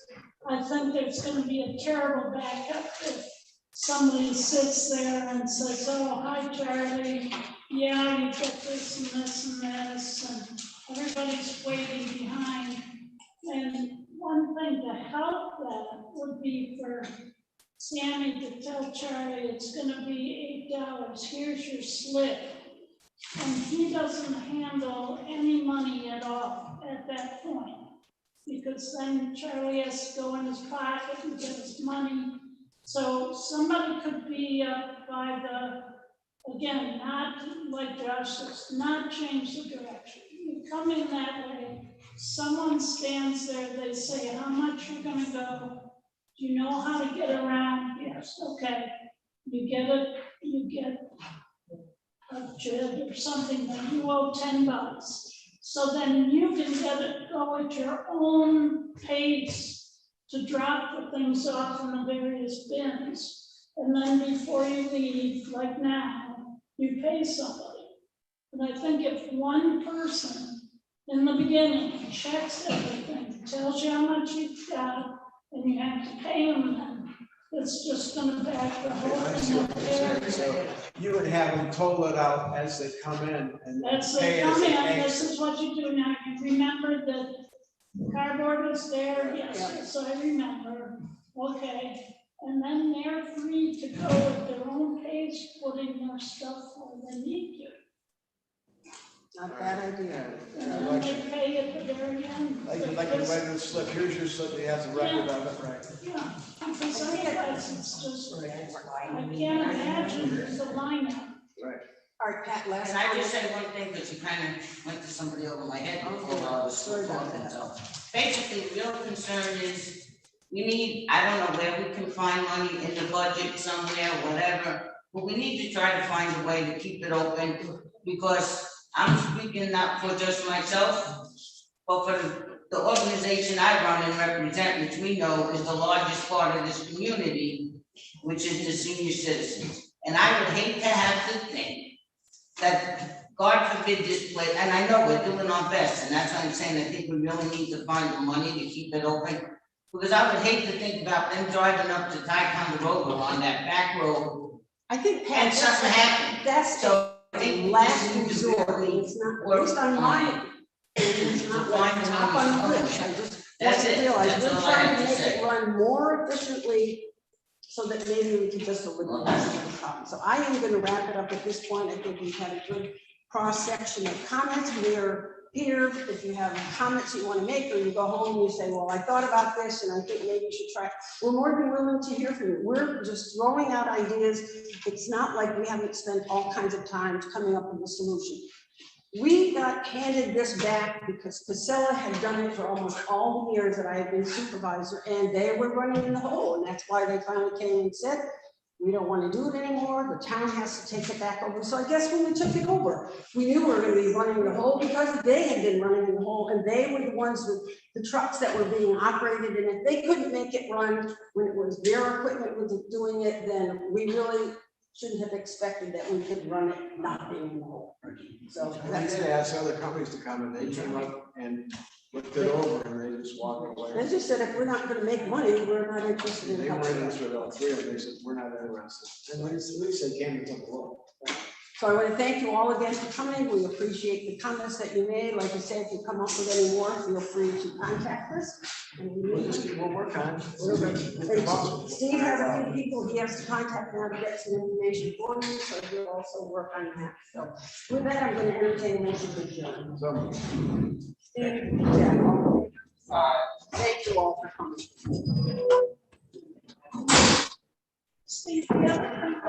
I think there's going to be a terrible backup if somebody sits there and says, oh, hi, Charlie. Yeah, you get this and this and this, and everybody's waiting behind. And one thing to help that would be for Sammy to tell Charlie it's going to be $8. Here's your slip. And he doesn't handle any money at all at that point. Because then Charlie has to go in his pocket and get his money. So somebody could be up by the, again, not like Josh says, not change the direction. You come in that way, someone stands there, they say, how much you're gonna go? Do you know how to get around? Yes, okay. You get it, you get a JID or something, then you owe $10. So then you can go at your own pace to drop the things off in the various bins. And then before you leave, like now, you pay somebody. And I think if one person in the beginning checks everything, tells you how much you've got, and you have to pay them, then it's just gonna back the whole I see thing what up you're saying. there. So you would have them total it out as they come in and then That's pay it, as come they in, pay. this is what you do now, you remember that cardboard was there, yes, so I remember, okay. And then they're free to go at their own pace, putting their stuff where they need to. Not a bad idea. And then they pay at the very end. Like you write in the slip, here's your slip, you have the record of it, right? Yeah, because otherwise it's just, I can't imagine there's a lineup. All right, Pat, last. Can I just say one thing, because you kind of went to somebody over my head before I was still talking, so. Basically, the real concern is, we need, I don't know where we can find money in the budget somewhere, whatever, but we need to try to find a way to keep it open, because I'm speaking not for just myself, but for the organization I run and represent, which we know is the largest part of this community, which is the senior citizens. And I would hate to have to think that, God forbid this place, and I know we're doing our best, and that's why I'm saying I think we really need to find the money to keep it open. Because I would hate to think about them driving up to Tycoon Road or on that back road, I think, Pat, and something happened. that's So I think last we need to resort, really it's not, work at least on on mine. It's not like Find top money on the list, somewhere. I just That's want to it. realize, That's we're all I trying have to to make say. it run more efficiently so that maybe we can just eliminate the problem. So I am gonna wrap it up at this point. I think we've had a good cross-section of comments. We're here, if you have comments you want to make, or you go home and you say, well, I thought about this and I think maybe you should try. We're more than willing to hear from you. We're just throwing out ideas. It's not like we haven't spent all kinds of time coming up with a solution. We got handed this back because Casella had done it for almost all the years that I had been supervisor, and they were running in the hole, and that's why they finally came and said, we don't want to do it anymore, the town has to take it back over. So I guess when we took it over, we knew we were going to be running in the hole because they had been running in the hole, and they were the ones with the trucks that were being operated, and if they couldn't make it run when it was their equipment was doing it, then we really shouldn't have expected that we could run it not being in the hole. So I that's did ask other companies to come and they came up and looked it over and they just walked away. They just said, if we're not gonna make money, we're not interested in They went helping. into it all three of them, they said, we're not interested. And at least they came and took a look. So I want to thank you all again for coming. We appreciate the comments that you made. Like I said, if you come up with any more, feel free to contact us. And We'll work on it. And Steve has a few people he has to contact now to get some information for you, so he'll also work on that. So with that, I'm going to entertain a motion to adjourn. So. Steve, yeah. Thank you all for coming. Steve, yeah.